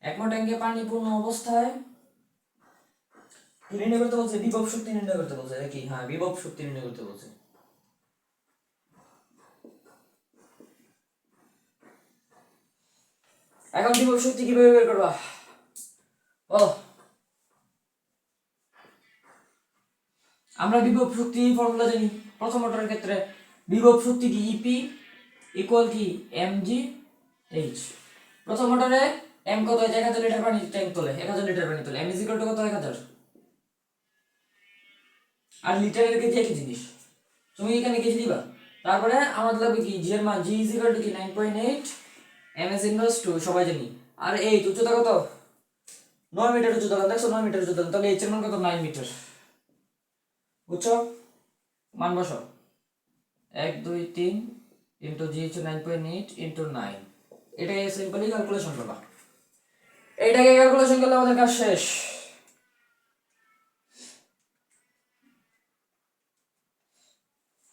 একমো ট্যাঙ্কে পানি পূর্ণ অবস্থায় কি নির্ণয় করতে বলছে, বিভব শক্তি নির্ণয় করতে বলছে নাকি, হ্যাঁ বিভব শক্তি নির্ণয় করতে বলছে। এখন বিভব শক্তি কিভাবে বের করবা, ও আমরা বিভব শক্তি ফর্মুলা জানি। প্রথম মোটরের ক্ষেত্রে বিভব শক্তি কি, ইপি ইকুয়াল কি এমজি এইচ। প্রথম মোটরে এম কত, 1000 লিটার পানি ট্যাঙ্ক তোলে, 1000 লিটার পানি তোলে, এম ইজ ইকুয়াল টু কত, 1000। আর লিটারের কেজি একই জিনিস, তুমি এখানে কেজি দিবা। তারপরে আমাদের লাগবে কি, জি এর মান, জি ইজ ইকুয়াল টু কি 9.8, এম এস ইনভার্স 2 সবাই জানি। আর এই উচ্চতা কত, 9 মিটার উচ্চতা, দেখছো 9 মিটার উচ্চতা, তাহলে এইচ এর মান কত, 9 মিটার। বুঝছো, মান বসো, 1 2 3 ইন্টু জি হচ্ছে 9.8 ইন্টু 9, এটাকে সিম্পলি ক্যালকুলেশন করবা। এইটাকে ক্যালকুলেশন করলে আমাদের কাজ শেষ।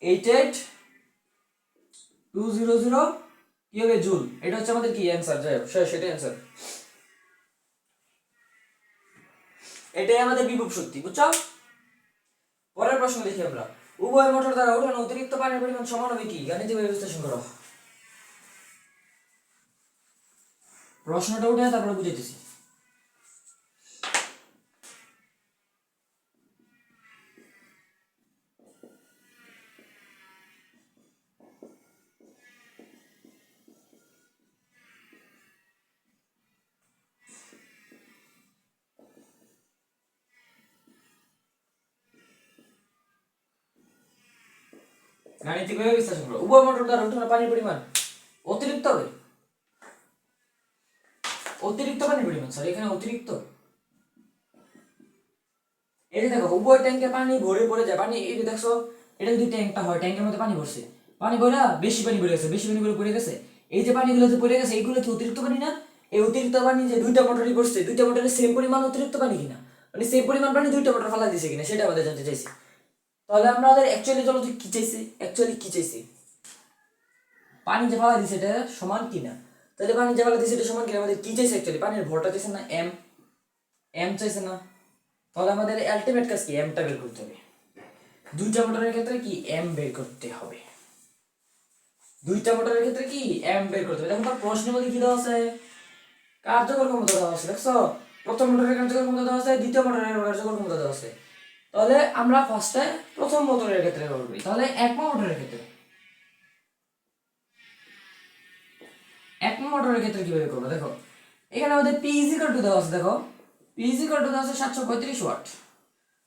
88200 কি হবে, জুল। এটা হচ্ছে আমাদের কি অ্যানসার, যাই হোক শেষ, এটাই অ্যানসার, এটাই আমাদের বিভব শক্তি। বুঝছো, পরের প্রশ্ন দেখি আমরা। উভয় মোটর দ্বারা উঠানো অতিরিক্ত পানির পরিমাণ সমান হবে কি, গাণিতিকভাবে বিশ্লেষণ করো। প্রশ্নটা উঠে তারপরে বুঝাইতেছি। গাণিতিকভাবে বিশ্লেষণ করো, উভয় মোটর দ্বারা উঠানো পানির পরিমাণ অতিরিক্ত হবে, অতিরিক্ত পানির পরিমাণ, সরি এখানে অতিরিক্ত। এই যে দেখো উভয় ট্যাঙ্কে পানি ভরে পড়ে যায়, পানি এই যে দেখছো, এটা যদি ট্যাঙ্কটা হয়, ট্যাঙ্কের মধ্যে পানি ভরছে, পানি ভরা বেশি পানি ভরে গেছে, বেশি পানি ভরে পড়ে গেছে, এই যে পানিগুলো যে পড়ে গেছে এইগুলো কি অতিরিক্ত পানি না? এই অতিরিক্ত পানি যে দুইটা মোটরই পড়ছে, দুইটা মোটরের সেম পরিমাণ অতিরিক্ত পানি কিনা, মানে সেম পরিমাণ পানি দুইটা মোটর ফেলা দিছে কিনা, সেটা আমাদের জানতে চাইছি। তাহলে আমাদের অ্যাকচুয়ালি চলো কি চাইছি, অ্যাকচুয়ালি কি চাইছি, পানি যে ফেলা দিছে এটা সমান কিনা। তাহলে পানি যে ফেলা দিছে এটা সমান কিনা, আমাদের কি চাইছে অ্যাকচুয়ালি, পানির ভরটা চাইছে না, এম, এম চাইছে না। তাহলে আমাদের আলটিমেট কাজ কি, এমটা বের করতে হবে। দুইটা মোটরের ক্ষেত্রে কি এম বের করতে হবে, দুইটা মোটরের ক্ষেত্রে কি এম বের করতে হবে। দেখো তার প্রশ্নের মধ্যে কি দেওয়া আছে, কার্যকর ক্ষমতা দেওয়া আছে, দেখছো প্রথম মোটরের কার্যকর ক্ষমতা দেওয়া আছে, দ্বিতীয় মোটরের কার্যকর ক্ষমতা দেওয়া আছে। তাহলে আমরা ফার্স্টে প্রথম মোটরের ক্ষেত্রে করব, তাহলে এক মোটরের ক্ষেত্রে, এক মোটরের ক্ষেত্রে কিভাবে করবো দেখো। এখানে আমাদের পি ইজ ইকুয়াল টু দেওয়া আছে, দেখো পি ইজ ইকুয়াল টু দেওয়া আছে 735 ওয়াট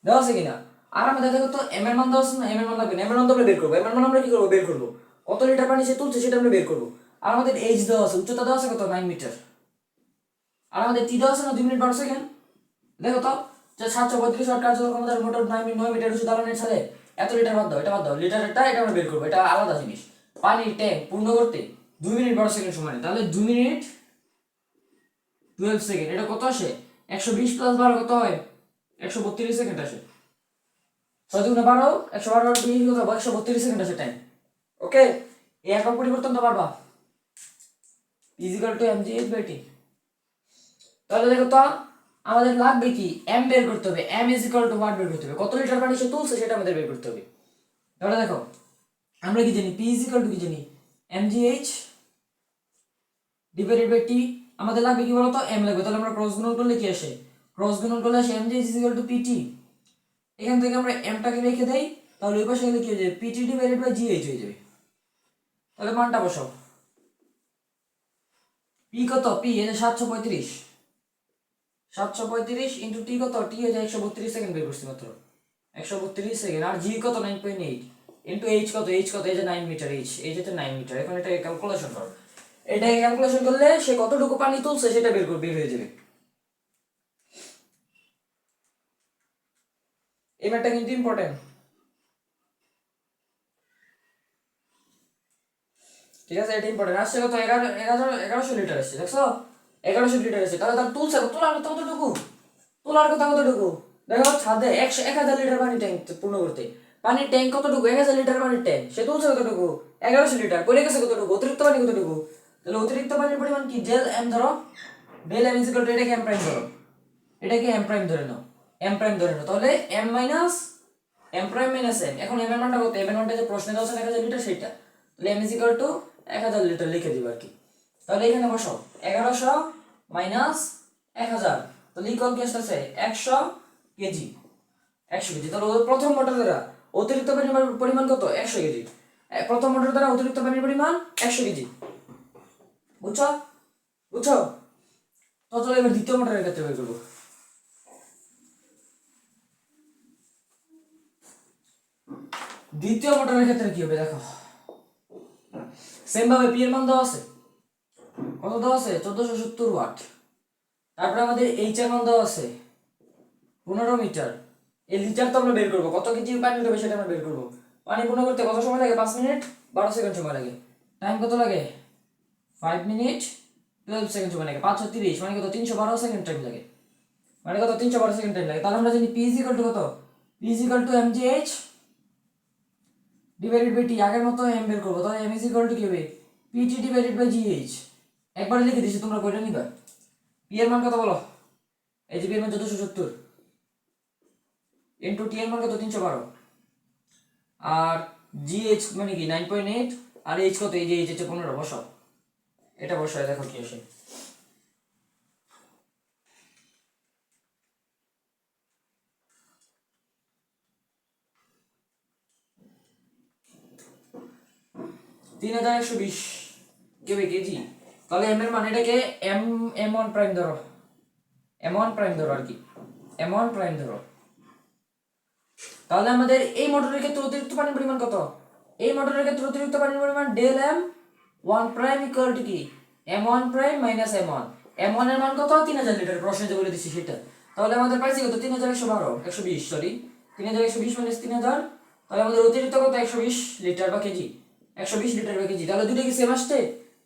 দেওয়া আছে কিনা। আর আমাদের দেখো তো এম এর মান দেওয়া আছে না, এম এর মান লাগবে না, এম এর মান তো আমরা বের করবো, এম এর মান আমরা কি করবো, বের করবো কত লিটার পানি সে তুলছে সেটা আমরা বের করবো। আর আমাদের এইচ দেওয়া আছে, উচ্চতা দেওয়া আছে কত 9 মিটার। আর আমাদের টি দেওয়া আছে না 2 মিনিট 12 সেকেন্ড। দেখো তো যে 735 ওয়াট কার্যকর ক্ষমতার মোটর 9 মিটার উচ্চ দাঁড়ানোর ছাড়ে এত লিটার বাদ দাও, এটা বাদ দাও, লিটারটা এটা আমরা বের করবো, এটা আলাদা জিনিস। পানির ট্যাঙ্ক পূর্ণ করতে 2 মিনিট 12 সেকেন্ড সময় নেয়, তাহলে 2 মিনিট 12 সেকেন্ড, এটা কত আসে 120 প্লাস 12 কত হয় 132 সেকেন্ড আসে। 6 দুগুণে 12, 112 কত 132 সেকেন্ড আসে টাইম। ওকে, এই একক পরিবর্তন তো পারবা ইজিক্যাল টু mgh/t। তাহলে দেখো তো আমাদের লাগবে কি m বের করতে হবে, m is equal to watt বের করতে হবে, কত লিটার পানি সে তুলছে সেটা আমাদের বের করতে হবে। তাহলে দেখো আমরা কি জানি p ইজ ইকুয়াল টু কি জানি mgh ডিভাইডেড বাই t। আমাদের লাগবে কি বলতো m লাগবে, তাহলে আমরা ক্রস গুণন করলে কি আসে, ক্রস গুণন করলে আসে mgh is equal two pt। এখান থেকে আমরা m টাকে রেখে দেই, তাহলে ওই পাশে গেলে কি হয়ে যাবে pt ডিভাইডেড বাই gh হয়ে যাবে। তাহলে মানটা বসাও, p কত, p এই যে 735 ইন্টু টি কত, টি হয়ে যায় 132 সেকেন্ড বের করছি মাত্র 132 সেকেন্ড। আর জি কত 9.8 ইন্টু এইচ কত, এইচ কত এই যে 9 মিটার, এইচ হচ্ছে 9 মিটার। এখন এটাকে ক্যালকুলেশন করো, এটাকে ক্যালকুলেশন করলে সে কতটুকু পানি তুলছে সেটা বের হয়ে যাবে। এই ম্যাথটা কিন্তু ইম্পর্টেন্ট, ঠিক আছে, এটা ইম্পর্টেন্ট। আসছে কত 1100 লিটার আসছে, দেখছো 1100 লিটার আসছে। তাহলে তার তুলছে তোলার কথা কতটুকু, তোলার কথা কতটুকু, দেখো ছাদে 1000 লিটার পানি ট্যাঙ্ক পূর্ণ করতে, পানির ট্যাঙ্ক কতটুকু 1000 লিটার পানির ট্যাঙ্ক, সে তুলছে কতটুকু 1100 লিটার, পড়ে গেছে কতটুকু, অতিরিক্ত পানি কতটুকু। তাহলে অতিরিক্ত পানির পরিমাণ কি ডেল এম ধরো, del M is equal to এটাকে এম প্রাইম ধরো, এটাকে এম প্রাইম ধরে নাও, এম প্রাইম ধরে নাও, তাহলে M minus M prime minus M. এখন এম এর মানটা কত, এম এর মানটা যে প্রশ্নে দেওয়া আছে 1000 লিটার সেটা, তাহলে M is equal to 1000 litre লিখে দিব আর কি। তাহলে এখানে বসাও 1100 মাইনাস 1000, তাহলে ইকুয়াল কি আসতেছে 100 কেজি, 100 কেজি। তাহলে প্রথম মোটর দ্বারা অতিরিক্ত পানির পরিমাণ কত 100 কেজি, প্রথম মোটর দ্বারা অতিরিক্ত পানির পরিমাণ 100 কেজি, বুঝছো বুঝছো। তো চলো এবার দ্বিতীয় মোটরের ক্ষেত্রে বের করবো। দ্বিতীয় মোটরের ক্ষেত্রে কি হবে দেখো, সেম ভাবে পি এর মান দেওয়া আছে, কত দেওয়া আছে 1470 ওয়াট। তারপরে আমাদের এইচ এর মান দেওয়া আছে 15 মিটার। এই লিটার তো আমরা বের করবো, কত কেজি পানি হবে সেটা আমরা বের করবো। পানি পূর্ণ করতে কত সময় লাগে 5 মিনিট 12 সেকেন্ড সময় লাগে। টাইম কত লাগে 5 মিনিট 12 সেকেন্ড সময় লাগে, 530 মানে কত 312 সেকেন্ড টাইম লাগে, মানে কত 312 সেকেন্ড টাইম লাগে। তাহলে আমরা জানি পি ইজ ইকুয়াল টু কত, P is equal to mgh divided by T, আগের মতো এম বের করবো, তাহলে এম ইজ ইকুয়াল টু কি হবে পিটি ডিভাইডেড বাই জিএইচ। একবারে লিখে দিছি তোমরা কয়টা নিবা, পি এর মান কত বলো, এই যে পি এর মান 1470 ইনটু টি এর মান কত 312, আর জিএইচ মানে কি 9.8, আর এইচ কত এই যে এইচ হচ্ছে 15, বসাও এটা বসায় দেখো কি আসে। তিন হাজার 120 কেজি। তাহলে এম এর মান এটাকে এম এম ওয়ান প্রাইম ধরো, এম ওয়ান প্রাইম ধরো আর কি, এম ওয়ান প্রাইম ধরো। তাহলে আমাদের এই মোটরের ক্ষেত্রে অতিরিক্ত পানির পরিমাণ কত, এই মোটরের ক্ষেত্রে অতিরিক্ত পানির পরিমাণ del M one prime equal to কি M one prime minus M one. M one এর মান কত 3000 লিটার, প্রশ্নে যে বলে দিচ্ছি সেটা। তাহলে আমাদের পাইছি কত 3120, সরি 3120 মাইনাস 3000, তাহলে আমাদের অতিরিক্ত কত 120 লিটার বা কেজি, 120 লিটার বা কেজি। তাহলে দুটো কি সেম আসছে,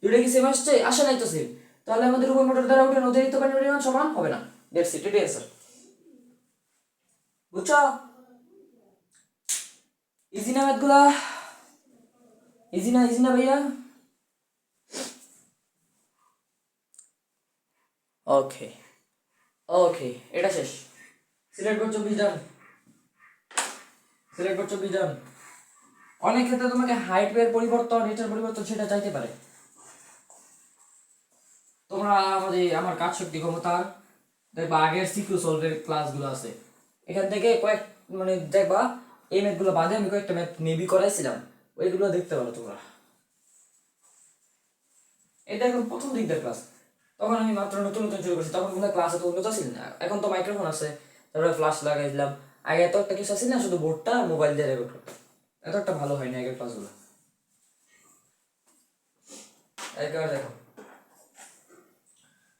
দুটো কি সেম আসছে, আসে নাই তো সেম। তাহলে আমাদের উভয় মোটর দ্বারা উঠে অতিরিক্ত পানির পরিমাণ সমান হবে না। দ্যাটস ইট, এটাই आंसर, বুঝছো। ইজি না ম্যাথগুলা, ইজি না ভাইয়া। ওকে ওকে, এটা শেষ। সিলেক্ট বোর্ড 24 ডান, সিলেক্ট বোর্ড 24 ডান। অনেক ক্ষেত্রে তোমাকে হাইট এর পরিবর্তন, এটার পরিবর্তন সেটা চাইতে পারে। তোমরা আমার কাজ শক্তি ক্ষমতা দেখবা আগের সিকিউ সলভের ক্লাসগুলো আছে, এখান থেকে কয়েক মানে দেখবা এই ম্যাথগুলো বাদে আমি কয়েকটা ম্যাথ মেবি করাইছিলাম, ওইগুলো দেখতে পারো তোমরা। এটা একদম প্রথম দিকটার ক্লাস। তো তখন আমি মাত্র নতুন নতুন শুরু করছি, তখন কোনো ক্লাস এত উন্নত ছিল না। এখন তো মাইক্রোফোন আছে, তারপরে ফ্লাশ লাগাই দিলাম। আগে এত একটা কিছু আছে না, শুধু বোর্ডটা মোবাইল দিয়ে রেকর্ড করতাম, এত একটা ভালো হয়নি আগের ক্লাসগুলো। একেবারে দেখো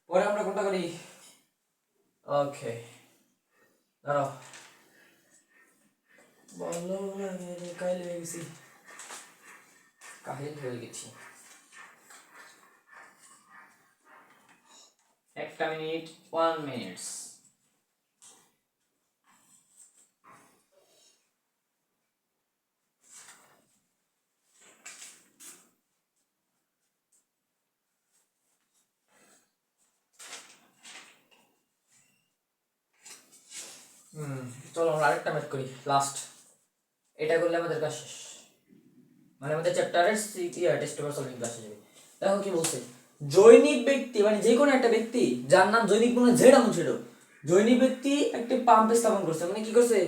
পরে আমরা কোনটা করি। ওকে দাঁড়াও, ভালো লাগে রে, কাইল হয়ে গেছি, কাহিল হয়ে গেছি। একটা মিনিট, 1 মিনিট। চলো আমরা আরেকটা ম্যাথ করি, লাস্ট। এটা করলে আমাদের কাজ শেষ, মানে আমাদের চ্যাপ্টারের টেস্ট পেপার সলভিং ক্লাস যাবে। দেখো কি বলছে, জৈনিক ব্যক্তি মানে যে কোনো একটা ব্যক্তি যার নাম জৈনিক মানে জেড এমন ছিল, জৈনিক ব্যক্তি একটি পাম্প স্থাপন করছে, মানে কি করছে,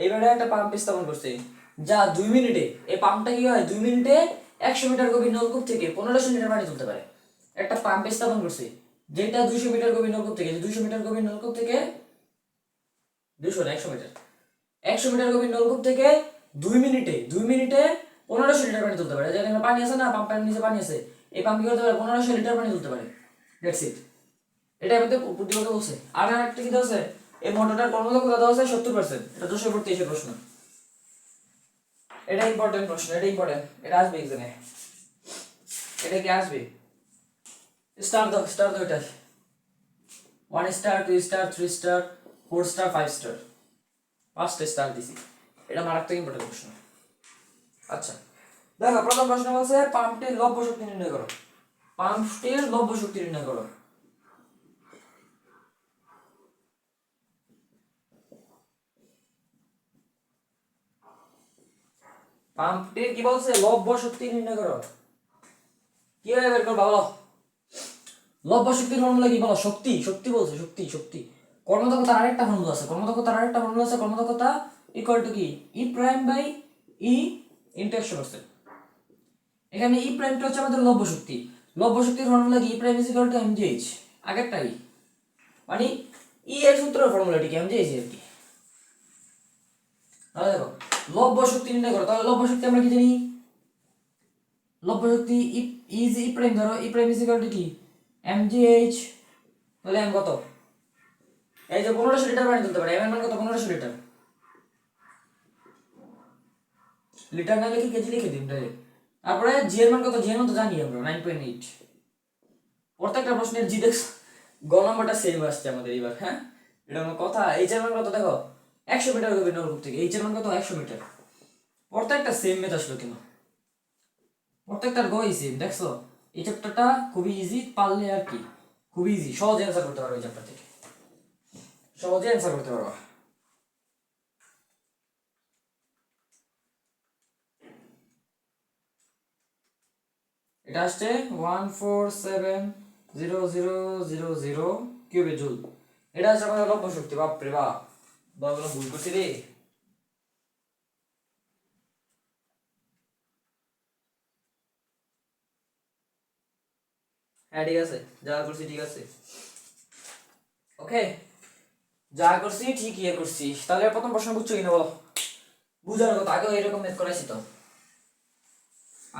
এইবারে একটা পাম্প স্থাপন করছে যা 2 মিনিটে, এই পাম্পটা কি হয় 2 মিনিটে 100 মিটার গভীর নলকূপ থেকে 1500 লিটার পানি তুলতে পারে। একটা পাম্প স্থাপন করছে যেটা 200 মিটার গভীর নলকূপ থেকে, 200 মিটার গভীর নলকূপ থেকে 200 না 100 মিটার, 100 মিটার গভীর নলকূপ থেকে 2 মিনিটে 1500 লিটার পানি তুলতে পারে। যেখানে পানি আছে না, পাম্পের নিচে পানি আছে, এই পাম্প কি করতে পারে 1500 লিটার পানি তুলতে পারে। দ্যাটস ইট, এটা আমাদের প্রতিযোগিতা বলছে। আর একটা কি আছে, এই মোটরটার কর্মদক্ষতা দেওয়া আছে 70%। এটা 223 প্রশ্ন, এটা ইম্পর্টেন্ট প্রশ্ন, এটা ইম্পর্টেন্ট, এটা আসবে এক্সামে। এটা কি আসবে? স্টার দাও, স্টার দাও, এটা 1 star, 2 star, 3 star, 4 star, 5 star, 5টা স্টার দিছি। এটা মারাত্মক ইম্পর্টেন্ট প্রশ্ন। আচ্ছা দেখো, প্রথম প্রশ্ন বলছে পাম্পটির লব্ধ শক্তি নির্ণয় করো। পাম্পটির লব্ধ শক্তি নির্ণয় করো। পাম্পটির কি বলছে, লব্ধ শক্তি নির্ণয় করো। কিভাবে বের করবা বলো? লব্ধ শক্তির ফর্মুলা কি বলো? শক্তি, শক্তি বলছে, শক্তি, শক্তি। কর্মদক্ষতার আরেকটা ফর্মুলা আছে, কর্মদক্ষতার আরেকটা ফর্মুলা আছে, কর্মদক্ষতা ইকুয়াল টু কি, E prime by E into 100%। এখানে ই প্রাইমটা হচ্ছে আমাদের লব্ধ শক্তি, লব্ধ শক্তির ফর্মুলা কি, E prime is equal two MGH. আগেরটা কি, মানে ই এর সূত্রের ফর্মুলাটি কি, এমজিএইচ আর কি। তাহলে দেখো লব্ধ শক্তি নির্ণয় করো, তাহলে লব্ধ শক্তি আমরা কি জানি, লব্ধ শক্তি ইজ ই প্রাইম, ধরো ই প্রাইম ইজ ইকুয়াল টু কি, এমজিএইচ। তাহলে এম কত, এই যে 1500 লিটার পানি তুলতে পারে, এম এর মান কত, 1500 লিটার। লিটার না লিখে কেজি লিখে দিন ডাইরেক্ট। তারপরে জি এর মান কত, জি এর মান তো জানি আমরা 9.8। প্রত্যেকটা প্রশ্নের জি দেখছ, গ নাম্বারটা সেম আসছে আমাদের এবার। হ্যাঁ এটা আমার কথা। এইচ এর মান কত দেখো, 100 মিটার গভীর নলকূপ থেকে, এইচ এর মান কত 100 মিটার। প্রত্যেকটা সেম মেথড আসলো কেন, প্রত্যেকটার গই সেম। দেখছো এই চ্যাপ্টারটা খুবই ইজি, পারলে আর কি খুবই ইজি, সহজে অ্যান্সার করতে পারো এই চ্যাপ্টার থেকে, সহজে অ্যান্সার করতে পারো। এটা আসছে 1470000 কিউবে জুল। এটা হচ্ছে আমাদের লব্ধ শক্তি। বাপরে বাপ, বাবা ভুল করছি রে। হ্যাঁ ঠিক আছে, যা করছি ঠিক আছে, ওকে যা করছি ঠিক ইয়ে করছি। তাহলে প্রথম প্রশ্ন বুঝছো কিনা বলো? বুঝার কথা, আগেও এরকম ম্যাথ করাইছি তো,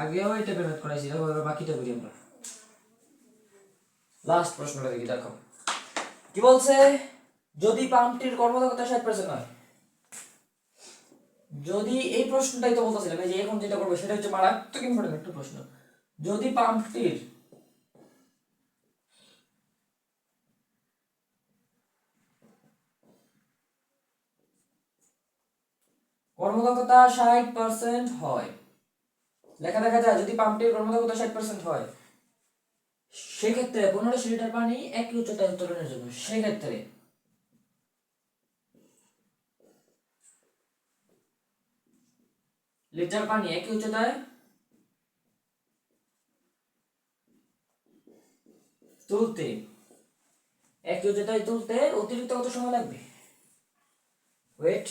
আগেও এই টাইপের ম্যাথ করাইছি। দেখো এবার বাকিটা করি আমরা। লাস্ট প্রশ্নটা দেখি, দেখো কি বলছে, যদি পাম্পটির কর্মদক্ষতা 60% হয়, যদি এই প্রশ্নটাই তো বলতেছিলাম, এই যে এখন যেটা করবো সেটা হচ্ছে মারাত্মক ইম্পর্টেন্ট একটা প্রশ্ন। যদি পাম্পটির কর্মদক্ষতা 60% হয়, লেখা দেখা যায় যদি পাম্পটির কর্মদক্ষতা 60% হয়, সেক্ষেত্রে 1500 লিটার পানি একই উচ্চতায় উত্তোলনের জন্য, সেক্ষেত্রে লিটার পানি একই উচ্চতায় তুলতে, একই উচ্চতায় তুলতে অতিরিক্ত কত সময় লাগবে? ওয়েট,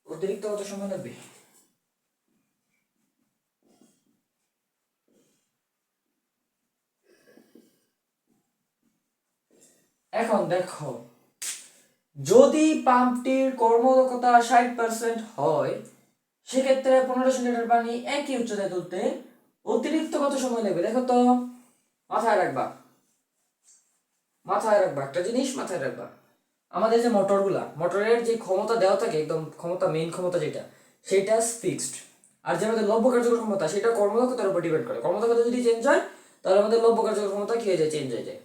অতিরিক্ত কত সময় লাগবে? এখন দেখো, যদি পাম্পটির কর্মদক্ষতা 60% হয়, সেক্ষেত্রে 1500 লিটার পানি একই উচ্চতায় তুলতে অতিরিক্ত কত সময় লাগবে? দেখো তো, মাথায় রাখবা, একটা জিনিস মাথায় রাখবা। আমাদের যে মোটরের যে ক্ষমতা দেওয়া থাকে, একদম ক্ষমতা, মেইন ক্ষমতা যেটা, সেটা ফিক্সড। আর যে আমাদের লব্য কার্যকর ক্ষমতা, সেটা কর্মদক্ষতার উপর ডিপেন্ড করে। কর্মদক্ষতা যদি চেঞ্জ হয়, তাহলে আমাদের লব্য কার্যকর ক্ষমতা কি হয়ে যায়? চেঞ্জ হয়ে যায়।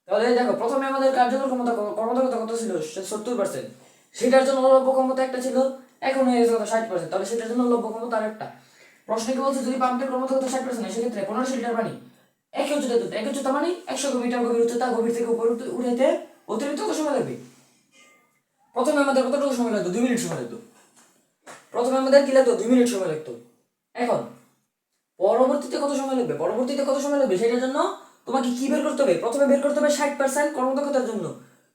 তাহলে দেখো, প্রথমে আমাদের কার্যকর ক্ষমতা, কর্মদক্ষতা কত ছিল? 70%। সেটার জন্য লব্য ক্ষমতা একটা ছিল, এখন হয়ে গেছে কত? 60%। তাহলে সেটার জন্য লব্য ক্ষমতা আর একটা। প্রশ্ন কি বলছে? যদি পাম্পের কর্মদক্ষতা 60% হয়, সেক্ষেত্রে 1500 লিটার পানি একই উচ্চতা তুলতে, একই উচ্চতা মানে 100 মিটার গভীর উচ্চতা, গভীর থেকে উপরে উঠাইতে অতিরিক্ত কত সময় লাগবে? প্রথমে আমাদের কতটুকু সময় লাগতো? 2 মিনিট সময় লাগতো। প্রথমে আমাদের কি লাগতো? 2 মিনিট সময় লাগতো। এখন পরবর্তীতে কত সময় লাগবে? সেটার জন্য তোমাকে কি বের করতে হবে? প্রথমে বের করতে হবে 60% কর্মদক্ষতার জন্য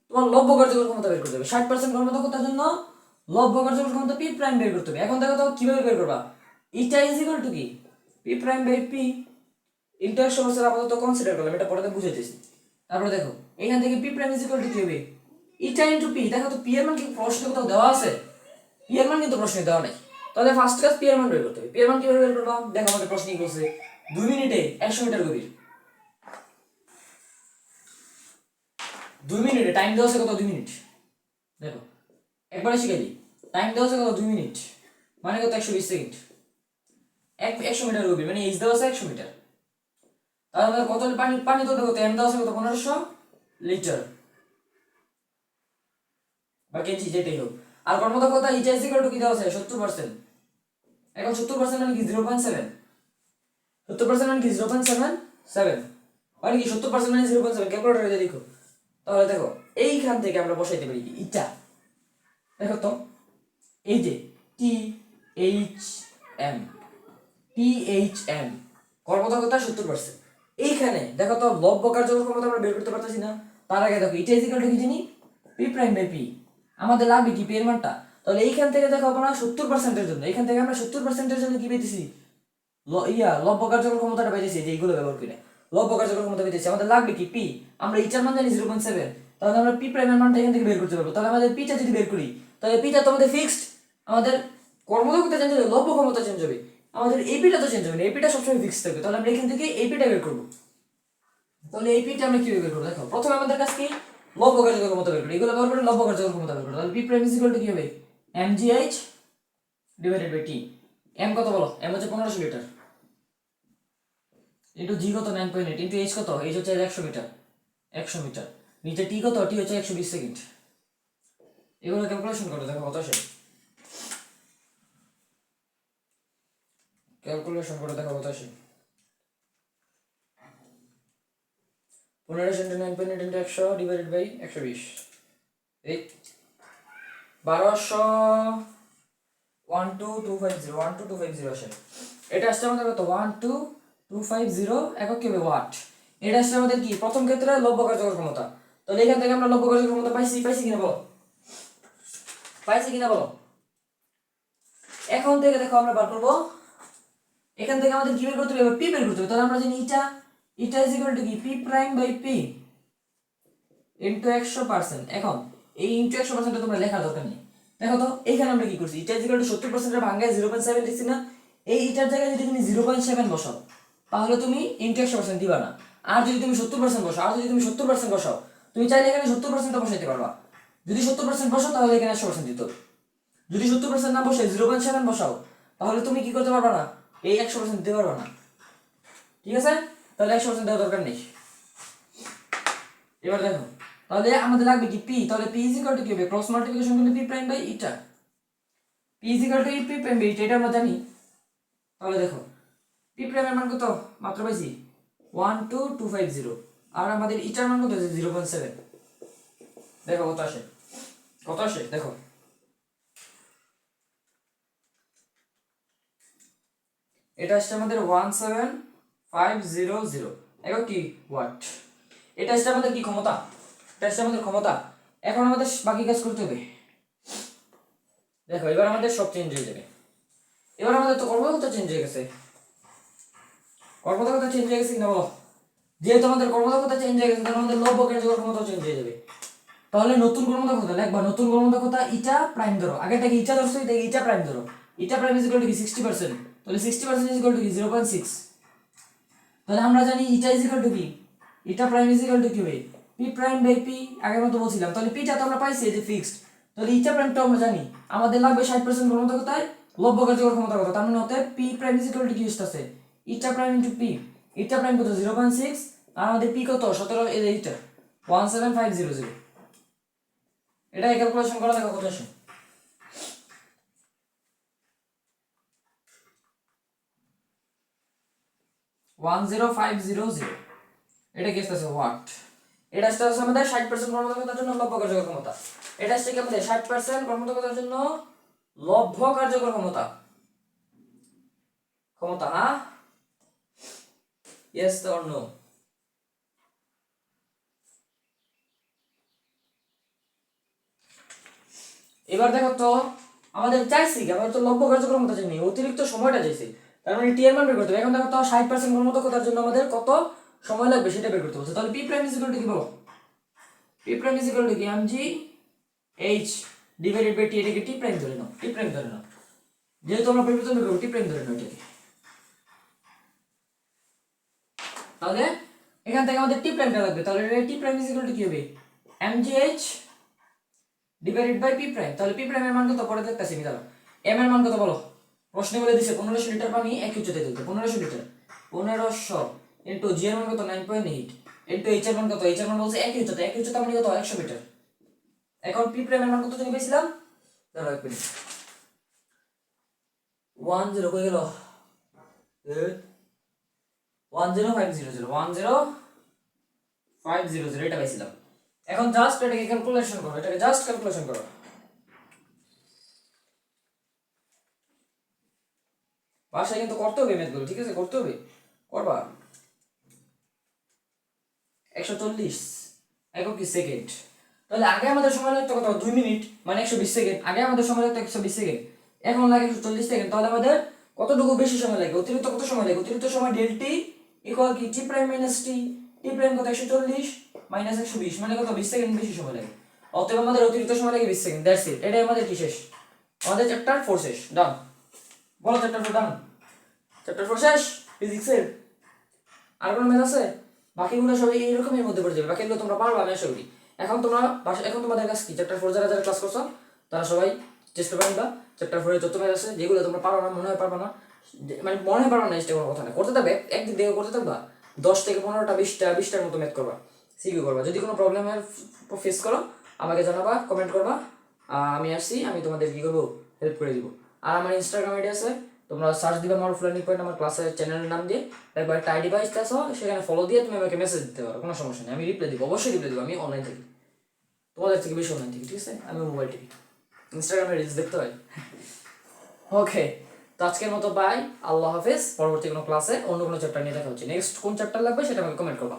তোমার লব্য কার্যকর ক্ষমতা বের করতে হবে। 60% কর্মদক্ষতার জন্য লব্য কার্যকর ক্ষমতা পি প্রাইম বের করতে হবে। এখন দেখো তো কিভাবে বের করবা? ইটা ইজ ইকুয়াল টু কি? P prime by P into 100% আপাতত কনসিডার করলাম, এটা পরে বুঝাইতেছি। তারপরে দেখো, এখান থেকে P prime is equal to কি হবে? ইটা ইন্টু পি। দেখো তো, পি এর মান কি প্রশ্নে কোথাও দেওয়া আছে? পি এর মান কিন্তু প্রশ্নে দেওয়া নাই। তাহলে ফার্স্ট কাজ পি এর মান বের করতে হবে। পি এর মান কিভাবে বের করবা? দেখো, আমাদের প্রশ্নে কি বলছে? 2 মিনিটে 100 মিটার গভীর। 2 মিনিটে টাইম দেওয়া আছে কত? 2 মিনিট। দেখো, একবারে শিখে দিই। টাইম দেওয়া আছে কত? 2 মিনিট, মানে কত? 120 সেকেন্ড। 100 মিটার গভীর মানে এইচ দেওয়া আছে 100 মিটার। তাহলে আমাদের কত পানি তো দেখো, এম দেওয়া আছে কত? 1500 লিটার বা কেজি, যেটাই হোক। আর কর্মদক্ষতা ইটা ইজ ইকুয়াল টু কি দেওয়া আছে? 70%। এখন 70% মানে কি? 0.7। 70% মানে কি? 0.77 মানে কি? 70% মানে 0.7। ক্যালকুলেটরে দেখো। তাহলে দেখো, এইখান থেকে আমরা বসাইতে পারি কি? ইটা। দেখো তো, এই যে টি এইচ এম, কর্মদক্ষতা 70%। এইখানে দেখো তো, লব্য কার্যকর ক্ষমতা আমরা বের করতে পারতেছি না। তার আগে দেখো, ইটা ইজ ইকুয়াল টু কি জানি? P prime by P. আমাদের লাগবে কি? পি এর মানটা। তাহলে এইখান থেকে দেখো, আমরা 70%-এর জন্য, এখান থেকে আমরা 70%-এর জন্য কি পেতেছি? লব্য কার্যকর ক্ষমতাটা পাইতেছি, যে এইগুলো ব্যবহার করে লব্য কার্যকর ক্ষমতা পেতেছি। আমাদের লাগবে কি? পি। আমরা ইটার মান জানি 0.7, তাহলে আমরা পি প্রাইমের মানটা এখান থেকে বের করতে পারবো। তাহলে আমাদের পিটা যদি বের করি, তাহলে পিটা তো আমাদের ফিক্সড। আমাদের কর্মদক্ষতা চেঞ্জ হবে, লব্য ক্ষমতা চেঞ্জ হবে, আমাদের এপিটা তো চেঞ্জ হবে না, এপিটা সবসময় ফিক্সড থাকবে। তাহলে আমরা এখান থেকে এপিটা বের করবো। তাহলে এপিটা আমরা কিভাবে বের করবো? দেখো, প্রথমে আমাদের কাছে কি? লব্য কার্যকর ক্ষমতা বের করি। এগুলো ব্যবহার করে লব্য কার্যকর ক্ষমতা বের করবো। তাহলে P prime is equal to কি হবে? mgh divided by T. M কত বলো? এম হচ্ছে 1500 লিটার, ইন্টু জি কত? 9.8, ইন্টু এইচ কত? এইচ হচ্ছে 100 মিটার, 100 মিটার। নিচে টি কত? টি হচ্ছে 120 সেকেন্ড। এগুলো ক্যালকুলেশন করো, দেখো কত আসে। ক্যালকুলেশন করে দেখো কত আসে। 1500 ইন্টু 9.8 ইন্টু 100 ডিভাইডেড বাই 120, এই 12,12250 আসে। এটা আসছে আমাদের কত? 12250 একক কি হবে? ওয়াট। এটা আসছে আমাদের কি? প্রথম ক্ষেত্রে লব্য কার্যকর ক্ষমতা। তাহলে এখান থেকে আমরা লব্য কার্যকর ক্ষমতা পাইছি কিনা বলো? এখন থেকে দেখো, আমরা বার করবো। এখান থেকে আমাদের কি বের করতে হবে? পি বের করতে হবে। তাহলে আমরা জানি ইটা ইজ ইকুয়াল টু কি? P prime by P into 100%। এখন এই ইন্টু 100% তোমরা লেখার দরকার নেই। দেখো তো, এইখানে আমরা কি করছি? ইটা ইজ ইকুয়াল টু 70% ভাঙায় 0.7 লিখছি না? এই ইটার জায়গায় যদি তুমি 0.7 বসাও, তাহলে তুমি ইন্টু 100% দিবা না। আর যদি তুমি 70% বসাও, তুমি চাইলে এখানে 70% বসাইতে পারবা। যদি 70% বসাও, তাহলে এখানে 100% দিতে হবে। যদি 70% না বসে 0.7 বসাও, তাহলে তুমি কি করতে পারবা না? এই 100% দিতে পারবা না। ঠিক আছে? তাহলে 100% দেওয়ার দরকার নেই। এবার দেখো, তাহলে আমাদের লাগবে কি? পি। তাহলে পি ইজ ইকুয়াল টু কি হবে? ক্রস মাল্টিপ্লিকেশন করলে P prime by eta. P is equal to P prime by eta, এটা আমরা জানি। তাহলে দেখো, পি প্রাইমের মান কত? মাত্র পাইছি 12250, আর আমাদের ইটার মান কত আছে? 0.7। দেখো কত আসে, দেখো। এটা আসছে আমাদের 17500 একক কি? ওয়াট। এটা আসছে আমাদের কি? ক্ষমতা। এখন আমাদের বাকি কাজ করতে হবে। দেখো, এবার আমাদের সব চেঞ্জ হয়ে যাবে। এবার আমাদের তো কর্মদক্ষতা চেঞ্জ হয়ে গেছে। কিনা বলো? যেহেতু আমাদের কর্মদক্ষতা চেঞ্জ হয়ে গেছে, তাহলে আমাদের লব্য কার্যকর ক্ষমতা চেঞ্জ হয়ে যাবে। তাহলে নতুন কর্ম দক্ষতা লিখবা, নতুন কর্ম দক্ষতা ইটা প্রাইম ধরো, আগেরটাকে ইটা ধরছো, এটাকে ইটা প্রাইম ধরো। ইটা প্রাইম ইজ ইকুয়াল টু কি 60%, তাহলে 60% ইজ ইকুয়াল টু কি 0.6। তাহলে আমরা জানি ইটা ইজ ইকুয়াল টু কি, ইটা প্রাইম ইজ ইকুয়াল টু কি হবে, পি প্রাইম বাই পি, আগের মতো বলছিলাম। তাহলে পিটা তো আমরা পাইছি, এই যে ফিক্সড। তাহলে ইটা প্রাইমটা আমরা জানি, আমাদের লাগবে 60% কর্ম দক্ষতায় লব্ধ কার্যকর ক্ষমতা কত, তার মানে হতে P prime is equal to কি আসছে, ইটা প্রাইম ইনটু পি। ইটা প্রাইম কত 0.6, আর আমাদের পি কত 17, এই যে ইটা 17500। এটা ক্যালকুলেশন করা দেখো কত আসে। এটা কি আসছে ওয়াট, এটা আসছে আমাদের 60% কর্মদক্ষতার জন্য লব্ধ কার্যকর ক্ষমতা। এটা আসছে কি আমাদের 60% কর্মদক্ষতার জন্য লব্ধ কার্যকর ক্ষমতা, হ্যাঁ, ইয়েস অর নো? এবার দেখো তো আমাদের চাইছি কি, আমরা তো লব্ধ কার্যকর ক্ষমতা চাইনি, অতিরিক্ত সময়টা চাইছি, তার মানে টি এর মান বের করতে হবে। এখন দেখো তো 60% কর্মদক্ষতার জন্য আমাদের কত সময় লাগবে সেটা বের করতে বলছে। তাহলে P prime is equal to কি বলো, P prime is equal to কি এমজি এইচ ডিভাইডেড বাই টি, এটাকে টি প্রাইম ধরে নাও, টি প্রাইম ধরে নাও, যেহেতু আমরা পরিবর্তন করব টি প্রাইম ধরে নাও এটাকে। তাহলে এখান থেকে আমাদের টি প্রাইমটা লাগবে, তাহলে T prime is equal to কি হবে, MG H divided by P prime. তাহলে পি প্রাইমের মান কত পরে দেখতেছি আমি, দাঁড়াও। এম এর মান কত বলো, প্রশ্নে বলে দিছে 1500 লিটার পানি এক উচ্চতায় তুলতে, 1500 লিটার, 1500 ইনটু জি এর মান কত 9.8 ইনটু এইচ এর মান কত, এইচ এর মান বলছে একই উচ্চতা, একই উচ্চতা মানে কত 100 মিটার। এখন পি প্রাইমের মান কত জানি পেয়েছিলাম, দাঁড়াও এক মিনিট, 10 কই গেল, 10500 এটা পাইছিলাম। এখন জাস্ট এটাকে ক্যালকুলেশন করো, এটাকে জাস্ট ক্যালকুলেশন করো। বাসায় কিন্তু করতে হবে ম্যাথগুলো, ঠিক আছে, করতে হবে, করবা। 140 একক কি সেকেন্ড, তাহলে আগে আমাদের সময় লাগতো কত 2 মিনিট মানে 120 সেকেন্ড, আগে আমাদের সময় লাগতো 120 সেকেন্ড, এখন লাগে 140 সেকেন্ড। তাহলে আমাদের কতটুকু বেশি সময় লাগে, অতিরিক্ত কত সময় লাগে, অতিরিক্ত সময় ডেল টি ইকুয়াল কি টি প্রাইম মাইনাস টি, টি প্রাইম কত 140 মাইনাস 120 মানে কত 20 সেকেন্ড বেশি সময় লাগে। অতএব আমাদের অতিরিক্ত সময় লাগে 20 সেকেন্ড, দ্যাটস ইট। এটাই আমাদের কি শেষ, আমাদের চ্যাপ্টার 4 শেষ, ডান। বলো চ্যাপ্টার 4 ডান, চ্যাপ্টার 4 শেষ ফিজিক্সের। আর কোনো ম্যাথ আছে? বাকিগুলো সবাই এইরকমের মধ্যে পড়ে যাবে, বাকিগুলো তোমরা পারবা আমি আশা করি। এখন তোমরা এখন তোমাদের কাছে কি চ্যাপ্টার 4 যারা যারা ক্লাস করছো তারা সবাই টেস্ট পেপার নিবা, চ্যাপ্টার 4 এর যত ম্যাথ আছে যেগুলো তোমরা পারো না, মনে হয় পারবা না, মানে মনে হয় পারবা না, এটা কোনো কথা না, করতে থাকবে, একদিন দেখে করতে থাকবা, 10 থেকে 15টা 20টার মতো ম্যাথ করবা, সিকিউ করবা। যদি কোনো প্রবলেমের ফেস করো আমাকে জানাবা, কমেন্ট করবা, আমি আসছি, আমি তোমাদের কি করবো হেল্প করে দিব। আর আমার ইনস্টাগ্রাম আইডি আছে, তোমরা সার্চ দিবা মারুফ লার্নিং পয়েন্ট, আমার ক্লাসের চ্যানেলের নাম দিয়ে, একবার একটা আইডি পাইতে আসো, সেখানে ফলো দিয়ে তুমি আমাকে মেসেজ দিতে পারো, কোনো সমস্যা নেই, আমি রিপ্লাই দিব, অবশ্যই রিপ্লাই দিব, আমি অনলাইন থাকি, তোমাদের থেকে বেশি অনলাইন থাকি, ঠিক আছে, আমি মোবাইল টিভি ইনস্টাগ্রামে রিলস দেখতে হয়। ওকে, তো আজকের মতো বাই, আল্লাহ হাফেজ। পরবর্তী কোনো ক্লাসে অন্য কোনো চ্যাপ্টার নিয়ে দেখা হচ্ছে, নেক্সট কোন চ্যাপ্টার লাগবে সেটা আমাকে কমেন্ট করবা।